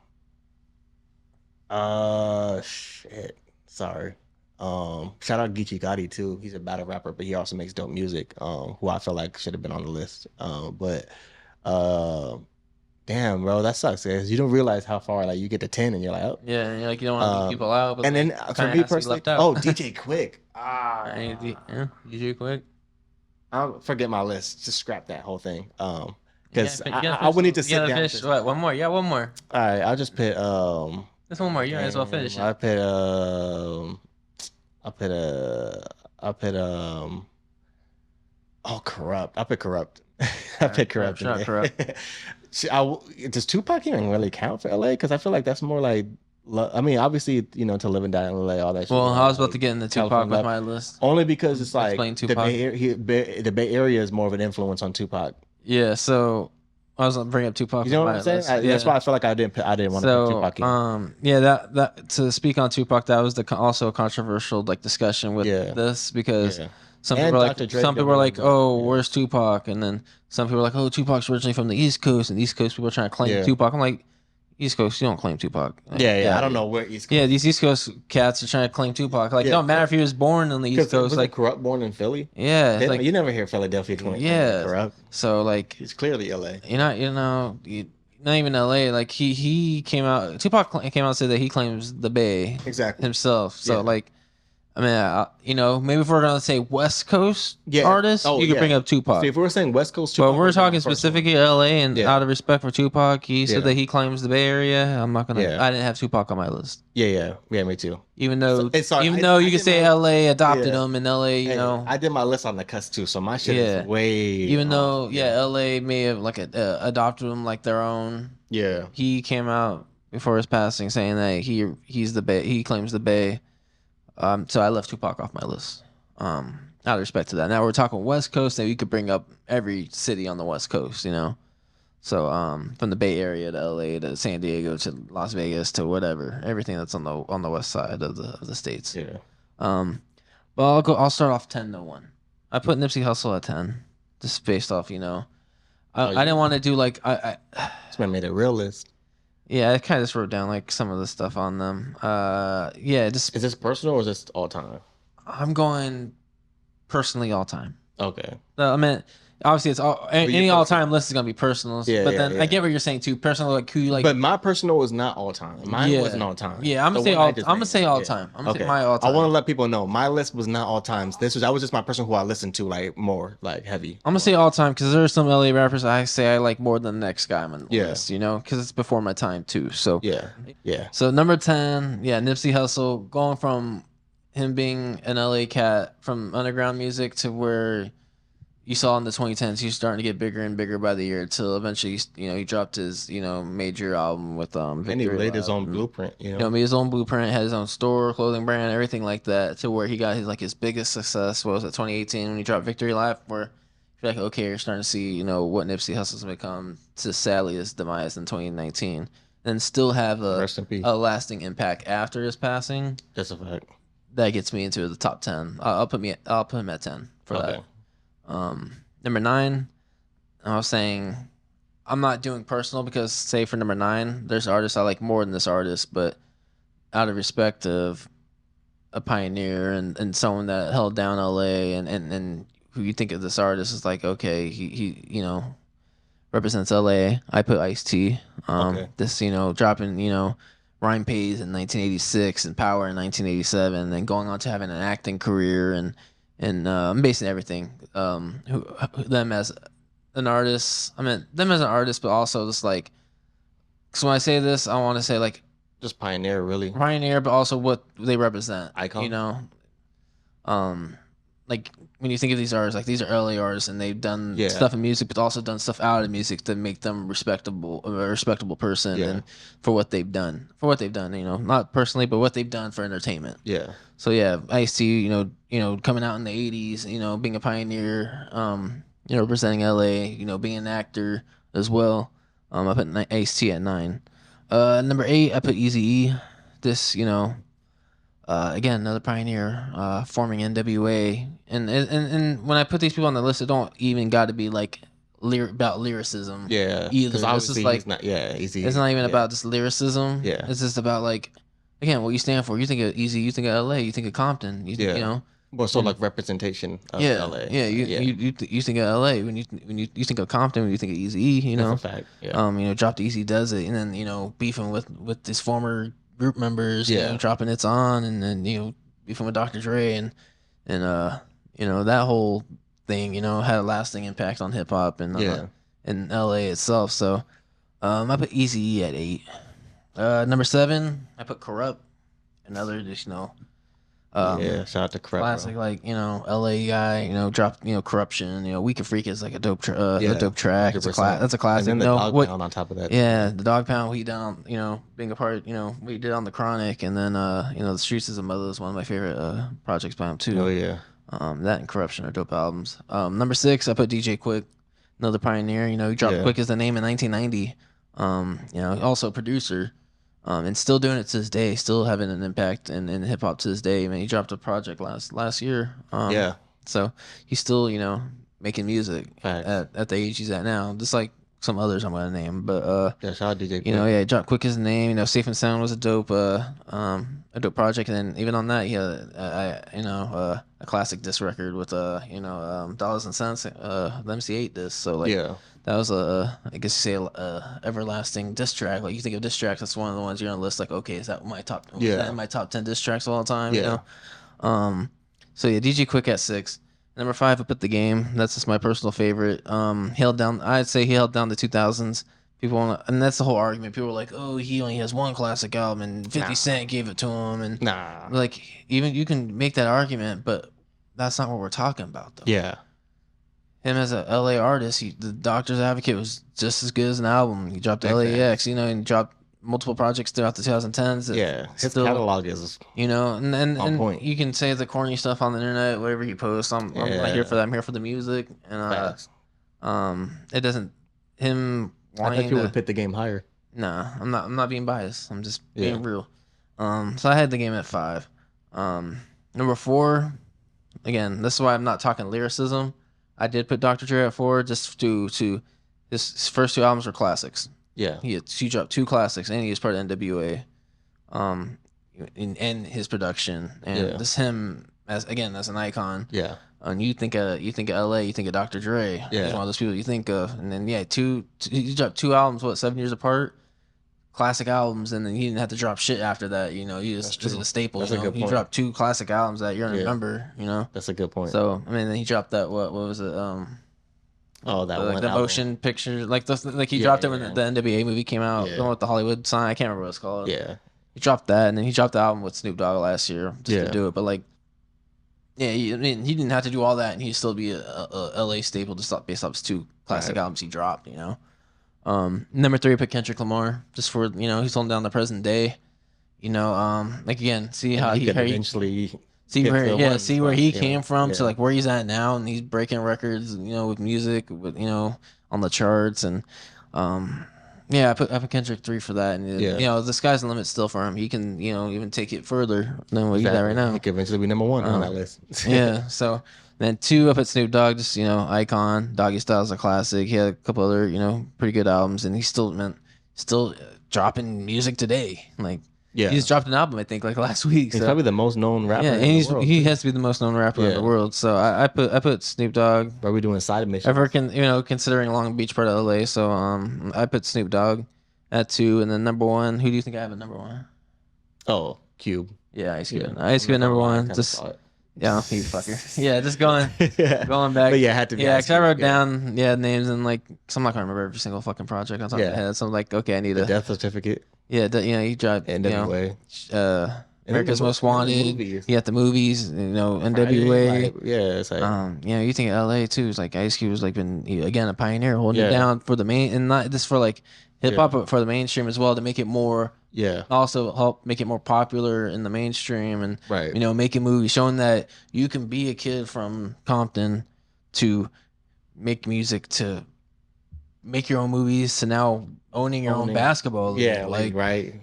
Shit. Sorry. Shout out Geechee Gotti too. He's a battle rapper, but he also makes dope music. Who I feel like should have been on the list. Damn, bro, that sucks. Cause you don't realize how far like you get to 10, and you're like, oh. Yeah, and you're like you don't want to leave people out. But And then like, for kinda me has to be personally, left out. DJ Quick. Yeah, DJ Quick. I'll forget my list. Just scrap that whole thing. Because You gotta I would need to finish- sit you gotta down. finish- What? One more? Yeah, one more. All right, I'll just put There's one more. You might as well finish it. I put Corrupt. I put Corrupt. I put Corrupt. Shout out Corrupt. Does Tupac even really count for LA? Because I feel like that's more like, I mean, obviously, to live and die in LA, all that shit. Well, I was about like, to get into Tupac California with Love. my list. Only because it's like Explain the Tupac. the Bay Area is more of an influence on Tupac. Yeah, so I was gonna bring up Tupac. You know on what my I'm saying? list. That's why I feel like I didn't want to put Tupac in. Yeah, that to speak on Tupac, that was also a controversial discussion with this because Yeah. some And people were like, Dr. Dre some people were like, definitely, oh, yeah. where's Tupac? And then some people were like, oh, Tupac's originally from the East Coast, and East Coast people are trying to claim Yeah. Tupac. I'm like, East Coast, you don't claim Tupac. Like, Yeah. I don't know where East Coast. Yeah, these East Coast cats are trying to claim Tupac. Like, it don't matter if he was born on the East Coast. Was Like, Corrupt born in Philly? yeah, They like, you never hear Philadelphia 20. Yeah. Corrupt. so like, He's clearly LA. not even LA. Like he came out. Tupac came out and said that he claims the Bay Exactly. himself. So Yeah. like, I mean, maybe if we're gonna say West Coast artists, you could bring up Tupac. See, if we were saying West Coast, Tupac, but we're talking specifically LA, and out of respect for Tupac, he said that he claims the Bay Area. I'm not gonna. I didn't have Tupac on my list. Yeah, me too. Even though you could say LA adopted him, and LA, I did my list on the cusp too, so my shit is way. Even though, LA may have like adopted him like their own. Yeah, he came out before his passing saying that he's the Bay. He claims the Bay. So I left Tupac off my list. Out of respect to that. Now we're talking West Coast, and you could bring up every city on the West Coast, So from the Bay Area to LA to San Diego to Las Vegas to whatever, everything that's on the west side of the states. Yeah. But I'll start off 10 to 1. I put Nipsey Hussle at 10, just based off, I didn't want to do like This man made a real list. Yeah, I kind of just wrote down like some of the stuff on them. Is this personal or is this all time? I'm going personally all time. Okay. No, I mean, obviously it's any all time list is gonna be personal. Yeah, but then I get what you're saying too. Personal, like who you like. But my personal is not all time. Mine wasn't all time. Yeah, I'm gonna say all time. I'm gonna say all time. My all time. I want to let people know my list was not all times. That was just my person who I listened to like more like heavy. I'm gonna say all time because there are some LA rappers I say I like more than the next guy on the list. Because it's before my time too. So yeah. So number 10, Nipsey Hussle, going from him being an LA cat from underground music to where you saw in the 2010s, he was starting to get bigger and bigger by the year until eventually, he dropped his, major album with Victory. And he laid his own blueprint, made his own blueprint, had his own store, clothing brand, everything like that, to where he got his biggest success. What was it, 2018 when he dropped Victory Lap, where you're like, okay, you're starting to see, what Nipsey Hussle's become to sadly his demise in 2019, and still have a lasting impact after his passing. That's a fact. That gets me into the top 10. I'll put him at 10 for that. Number 9, I was saying I'm not doing personal because say for number 9, there's artists I like more than this artist, but out of respect of a pioneer and someone that held down LA and who you think of this artist is like, okay, he represents LA. I put Ice-T. This, dropping, Rhyme Pays in 1986 and Power in 1987, and going on to having an acting career and I'm basing everything them as an artist. I mean them as an artist, but also just like, so when I say this, I want to say like just pioneer, but also what they represent. Icon. Like when you think of these artists, like these are early artists, and they've done stuff in music, but also done stuff out of music to make them a respectable person, and for what they've done, not personally, but what they've done for entertainment. Yeah. So Ice-T, coming out in the 80s, being a pioneer, representing LA, being an actor as well. I put Ice-T at 9. Number 8, I put Eazy-E. This, again, another pioneer, forming NWA, and when I put these people on the list, it don't even got to be like about lyricism. Yeah, either. It's just like Easy. It's not even about just lyricism. Yeah, it's just about like, again, what you stand for. You think of Easy, you think of LA, you think of Compton. Well, so like representation of LA. Yeah, you think of LA when you think of Compton, when you think of Eazy-E, That's a fact. Yeah. Dropped Easy Does It, and then beefing with his former group members, dropping It's On, and then beefing with Dr. Dre, and that whole thing, had a lasting impact on hip hop and LA itself. So I put Eazy-E at 8. Number 7, I put Corrupt, another just shout out to Corrupt, classic, bro. Like LA guy, dropped Corruption, Weak and Freak is like a dope track. That's a classic. And then the Dog Pound on top of that. Yeah, the Dog Pound, what he did on being a part, what he did on the Chronic, and then the Streets is a Mother is one of my favorite projects by him too. Oh yeah. That and Corruption are dope albums. Number 6, I put DJ Quick, another pioneer. He dropped Quick as the Name in 1990. Also a producer. And still doing it to this day, still having an impact in hip hop to this day. I mean, he dropped a project last year. So he's still, making music at the age he's at now. Just like some others I'm gonna name, but shout out DJ Quick. He dropped Quick as the Name. Safe and Sound was a dope project, and then even on that, he had a classic diss record with Dollars and Cents, the MC8 diss. So that was I guess you say a everlasting diss track. Like you think of diss tracks, that's one of the ones you're on the list. Like, okay, is that my top? Yeah, my top 10 diss tracks of all time. Yeah. So yeah, DJ Quick at 6. Number 5, I put The Game. That's just my personal favorite. I'd say he held down the 2000s. People want, and that's the whole argument. People are like, "Oh, he only has one classic album, and 50 Cent gave it to him." And like, even you can make that argument, but that's not what we're talking about, though. Yeah. Him as a LA artist, the Doctor's Advocate was just as good as an album. He dropped LAX, and dropped multiple projects throughout the 2010s. Yeah, his catalog is, and point. You can say the corny stuff on the internet, whatever he posts. I'm not here for that. I'm here for the music, and it doesn't him. I thought you would have put The Game higher. Nah, I'm not. I'm not being biased. I'm just being real. So I had The Game at 5. Number 4, again, this is why I'm not talking lyricism. I did put Dr. Dre at 4 just to his first 2 albums were classics. Yeah, he dropped 2 classics, and he was part of NWA, and his production, and just him as an icon. Yeah, and you think of LA, you think of Dr. Dre. Yeah, he's one of those people you think of, and then he dropped 2 albums, 7 years apart, classic albums, and then he didn't have to drop shit after that. He just was a staple. That's a good point. He dropped 2 classic albums that you're gonna remember. That's a good point. So I mean, then he dropped that what was it? The motion picture, he dropped it when the NWA movie came out, the one with the Hollywood sign. I can't remember what it's called. Yeah, he dropped that, and then he dropped the album with Snoop Dogg last year just to do it. But he didn't have to do all that, and he'd still be a LA staple just based off his 2 classic albums he dropped. Number 3, I put Kendrick Lamar just for he's holding down the present day. Again, see how he eventually. See where he came from to where he's at now, and he's breaking records, with music, with on the charts, and I put Kendrick 3 for that, and the sky's the limit still for him. He can even take it further than what he's at right now. He could eventually be number 1 on that list. So then 2, I put Snoop Dogg, just icon. Doggy Style's a classic. He had a couple other pretty good albums, and he's still dropping music today. He just dropped an album, I think, last week. He's probably the most known rapper in the world. He has to be the most known rapper in the world. So I put Snoop Dogg. Are we doing side missions? Considering Long Beach part of LA. So I put Snoop Dogg at 2, and then number 1. Who do you think I have at number 1? Oh, Cube. Yeah, Ice Cube. Ice Cube at number 1. Just you fucker. Yeah, just going back. But it had to be. Yeah, because I wrote down names, and so I'm not gonna remember every single fucking project on top of my head. So I'm like, okay, I need a death certificate. Yeah, he dropped NWA. America's Most Wanted. He had the movies, NWA. It's like you think of LA too. It's like Ice Cube was again a pioneer, holding it down for the main, and not just for hip hop, but for the mainstream as well, to make it more. Also help make it more popular in the mainstream, and making movies, showing that you can be a kid from Compton to make music, to make your own movies, to now owning your own basketball league.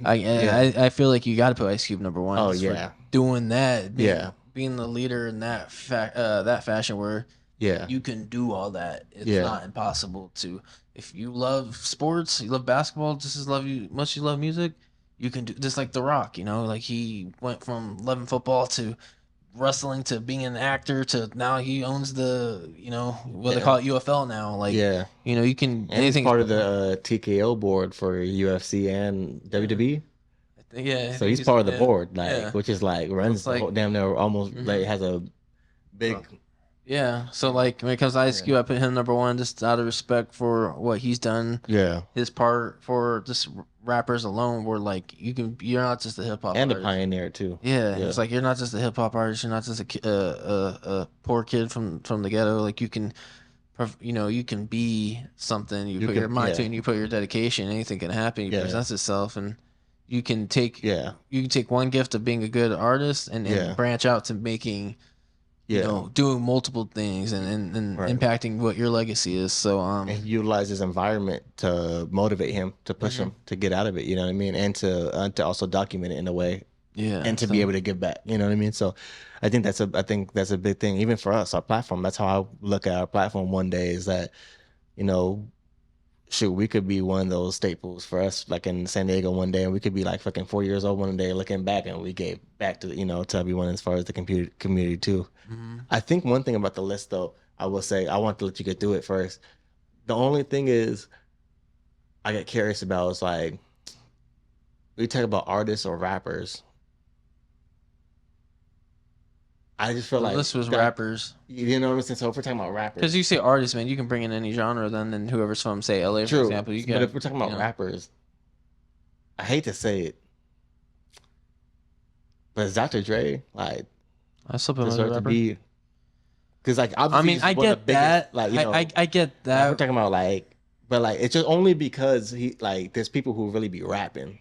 I feel like you got to put Ice Cube number 1. For doing that, being the leader in that fashion where you can do all that. It's not impossible to. If you love sports, you love basketball just as much you love music. You can do just like The Rock, he went from loving football to wrestling to being an actor to now he owns the what they call it, UFL now. You can and he's part of the TKO board for UFC and WWE. So he's part of the board, which is runs the whole, damn near almost has a big. So when it comes to Ice Cube, I put him number 1 just out of respect for what he's done. His part for just rappers alone, where you're not just a hip hop and artist. A pioneer too. It's you're not just a hip hop artist. You're not just a poor kid from the ghetto. You can, you can be something. You put your mind to it, and you put your dedication. Anything can happen. You present itself, and you can take one gift of being a good artist and branch out to making. Doing multiple things and impacting what your legacy is. So and utilize his environment to motivate him, to push him to get out of it. You know what I mean, and to also document it in a way. And to be able to give back. You know what I mean. So I think that's a big thing, even for us, our platform. That's how I look at our platform. One day is that, we could be one of those staples for us, in San Diego one day, and we could be fucking 4 years old one day looking back, and we gave back to to everyone as far as the community too. I think one thing about the list though, I will say, I want to let you get through it first. The only thing is I get curious about is we talk about artists or rappers. I just feel like this was that- rappers. You know what I'm saying? So if we're talking about rappers, Because you say artists, man, you can bring in any genre. Then whoever's from, say, LA, for true. example, you But get. if we're talking about rappers, I hate to say it, but it's Dr. Dre like I still put him as a deserves to rapper. be because like I obviously mean, he's I one of get the biggest, that. like you know I get like, we're that. talking about like, but like it's just only because he like there's people who really be rapping.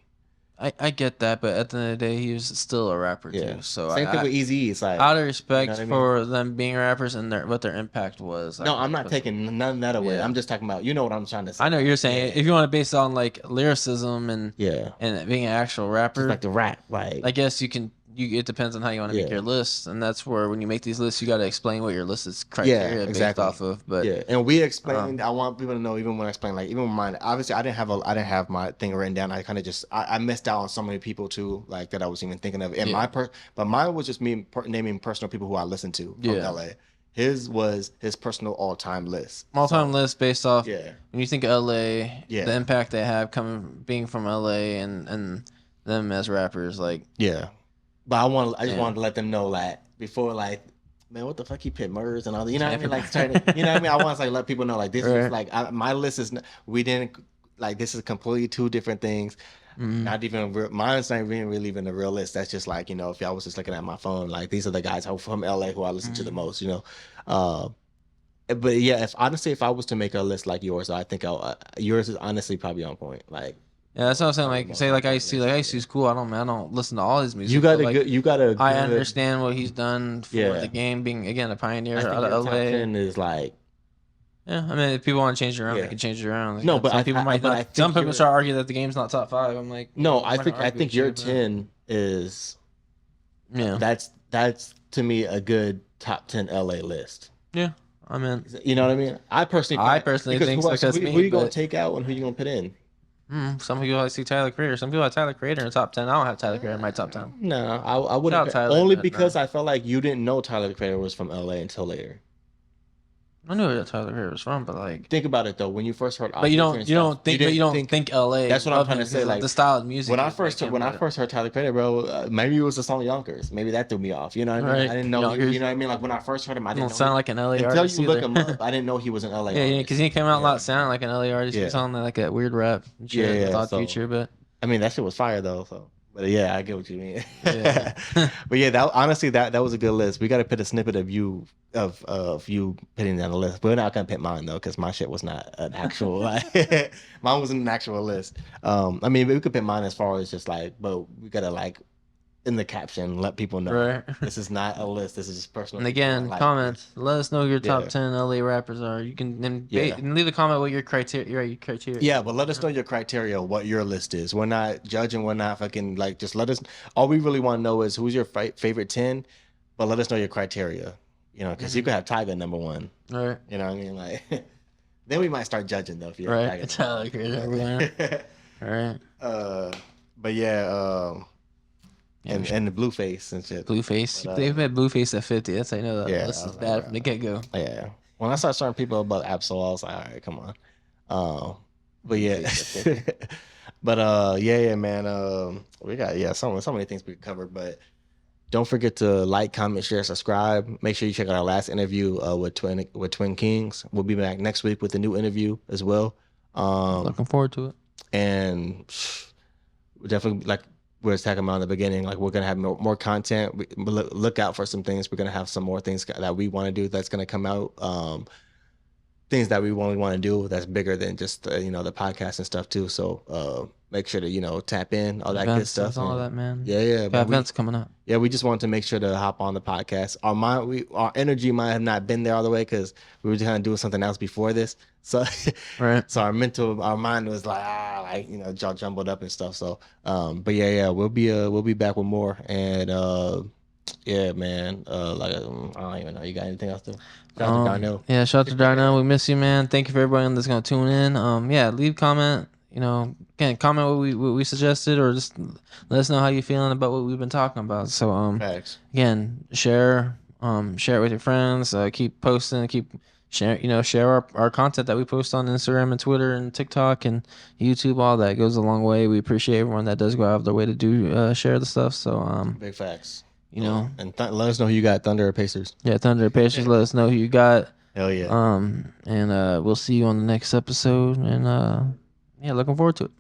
I get that, but at the end of the day, he was still a rapper Yeah. too. So Same thing with Eazy. It's like out of respect what I mean? for them being rappers and what their impact was. no, I'm not taking none of that away. Yeah. I'm just talking about you know what I'm trying to say. I know what you're saying. Yeah. If you want to base it on like lyricism and Yeah, being an actual rapper, just like the rap, like I guess you can. It depends on how you want to make Yeah. your list, and that's where when you make these lists, you got to explain what your list is criteria exactly. based off of. But yeah, and we explained. I want people to know, even when I explain, like even with mine. Obviously, I didn't have my thing written down. I kind of just I missed out on so many people too, like that I was even thinking of. And Yeah. but mine was just me naming personal people who I listened to from Yeah. LA. His was his personal all-time list. all-time list based off Yeah, when you think of LA, Yeah. the impact they have being from LA and them as rappers, like yeah. But I just Yeah. wanted to let them know that before, like, man, what the fuck he pit Murs and all that. You know what I mean? Like, trying to, you know what I mean? I want to like let people know, like, this is Right. like my list is. We didn't like this is completely two different things. mhm. Not even mine's not even really even a real list. That's just like if y'all was just looking at my phone, like these are the guys who from LA who I listen to the most. But yeah, if I was to make a list like yours, I think yours is honestly probably on point. Like Yeah, that's what I'm saying. Like, say like Ice-T, like Ice-T's cool. I don't listen to all his music. you got but, a like, good, you got a. I good- understand what he's done for Yeah. the game, being again a pioneer I think out your of top LA. 10 is like. Yeah, I mean, if people want to change it around, Yeah. they can change it around. Like, No, but some people might but not. I think Some people you're- start arguing that the game's not top 5. I'm like, No, I'm not gonna I argue think with your you, but- 10 is Yeah, that's to me a good top 10 LA list. yeah. I mean, You know what I mean? I personally because think who, so, else- because who, me, who you gonna but- take out and who you gonna put in? some people like see Tyler Creator. Some people have Tyler Creator in the top 10. I don't have Tyler Creator in my top 10. No, I Shout wouldn't out Tyler, only but because I felt like you didn't know Tyler Creator was from LA until later. I knew where Tyler Creator was from, but like, Think about it though. When you first heard, but you don't didn't think LA. That's what I'm of trying to him say, because of like, the style of music. when I is, first like, heard, when I first heard Tyler Creator, bro, maybe it was the song Yonkers. Maybe that threw me off. You know what I mean? Right. I didn't know. Yonkers. You know what I mean? Like when I first heard him, I don't didn't know. sound like an LA Until artist you look either. him up, I didn't know he was an LA. Yeah, artist. because he came out Yeah. not sounding like an LA artist. He Yeah. was sounding like that weird rap and shit Yeah, with Odd so- Future, but I mean, that shit was fire though. So, but yeah, I get what you mean. Yeah. But yeah, honestly, that was a good list. We got to put a snippet of you you putting down the list. We're not gonna put mine though, because my shit was not an actual. Like, mine wasn't an actual list. I mean, we could put mine as far as just like, but we gotta like in the caption let people know right. this is not a list. This is just personal. And again, like, comments. Let us know who your top Yeah. 10 LA rappers are. You can Yeah. and leave a comment what your criteria. Your criteria. Yeah, but let us know your criteria, what your list is. We're not judging. We're not fucking like. Just let us. All we really want to know is who's your favorite 10, but let us know your criteria. You know, because you could have Tyga number 1. Right. You know what I mean? Like, then we might start judging though. If you have Right. Tyga It's number Tyler Creator. Right. But yeah, Yeah, we should- and the Blueface and shit. Blueface. But, They've had Blueface at 50. That's how you know that Yeah, list I is was bad like, from the get go. Yeah. When I started starting people about Absol, I was like, all right, come on. But yeah, but yeah, man. We got so many things we covered, but don't forget to like, comment, share, subscribe. Make sure you check out our last interview with Twin Kings. We'll be back next week with a new interview as well. Looking forward to it. And we're definitely like we were talking about in the beginning, like we're gonna have more content. Look out for some things. We're gonna have some more things that we want to do that's gonna come out. Things that we only want to do that's bigger than just the podcast and stuff too. So make sure to tap in all that good Events, stuff. all and- that, man. Yeah. Got events coming up. Yeah, we just wanted to make sure to hop on the podcast. Our energy might have not been there all the way because we were just kind of doing something else before this. So, Right. so our mind was like jaw jumbled up and stuff. So, but yeah, we'll be back with more. And yeah, man. I don't even know. You got anything else to? Shout out to Darnell. Yeah, shout out to Darnell. We miss you, man. Thank you for everybody that's gonna tune in. Yeah, leave comment. Again, comment what we suggested, or just let us know how you feeling about what we've been talking about. So Facts. again, share it with your friends. Keep posting. Keep share our content that we post on Instagram and Twitter and TikTok and YouTube. All that goes a long way. We appreciate everyone that does go out of their way to do share the stuff. So Big facts. You know, and let us know who you got, Thunder or Pacers. yeah, Thunder Pacers. Let us know who you got. Hell yeah. And we'll see you on the next episode. And yeah, looking forward to it.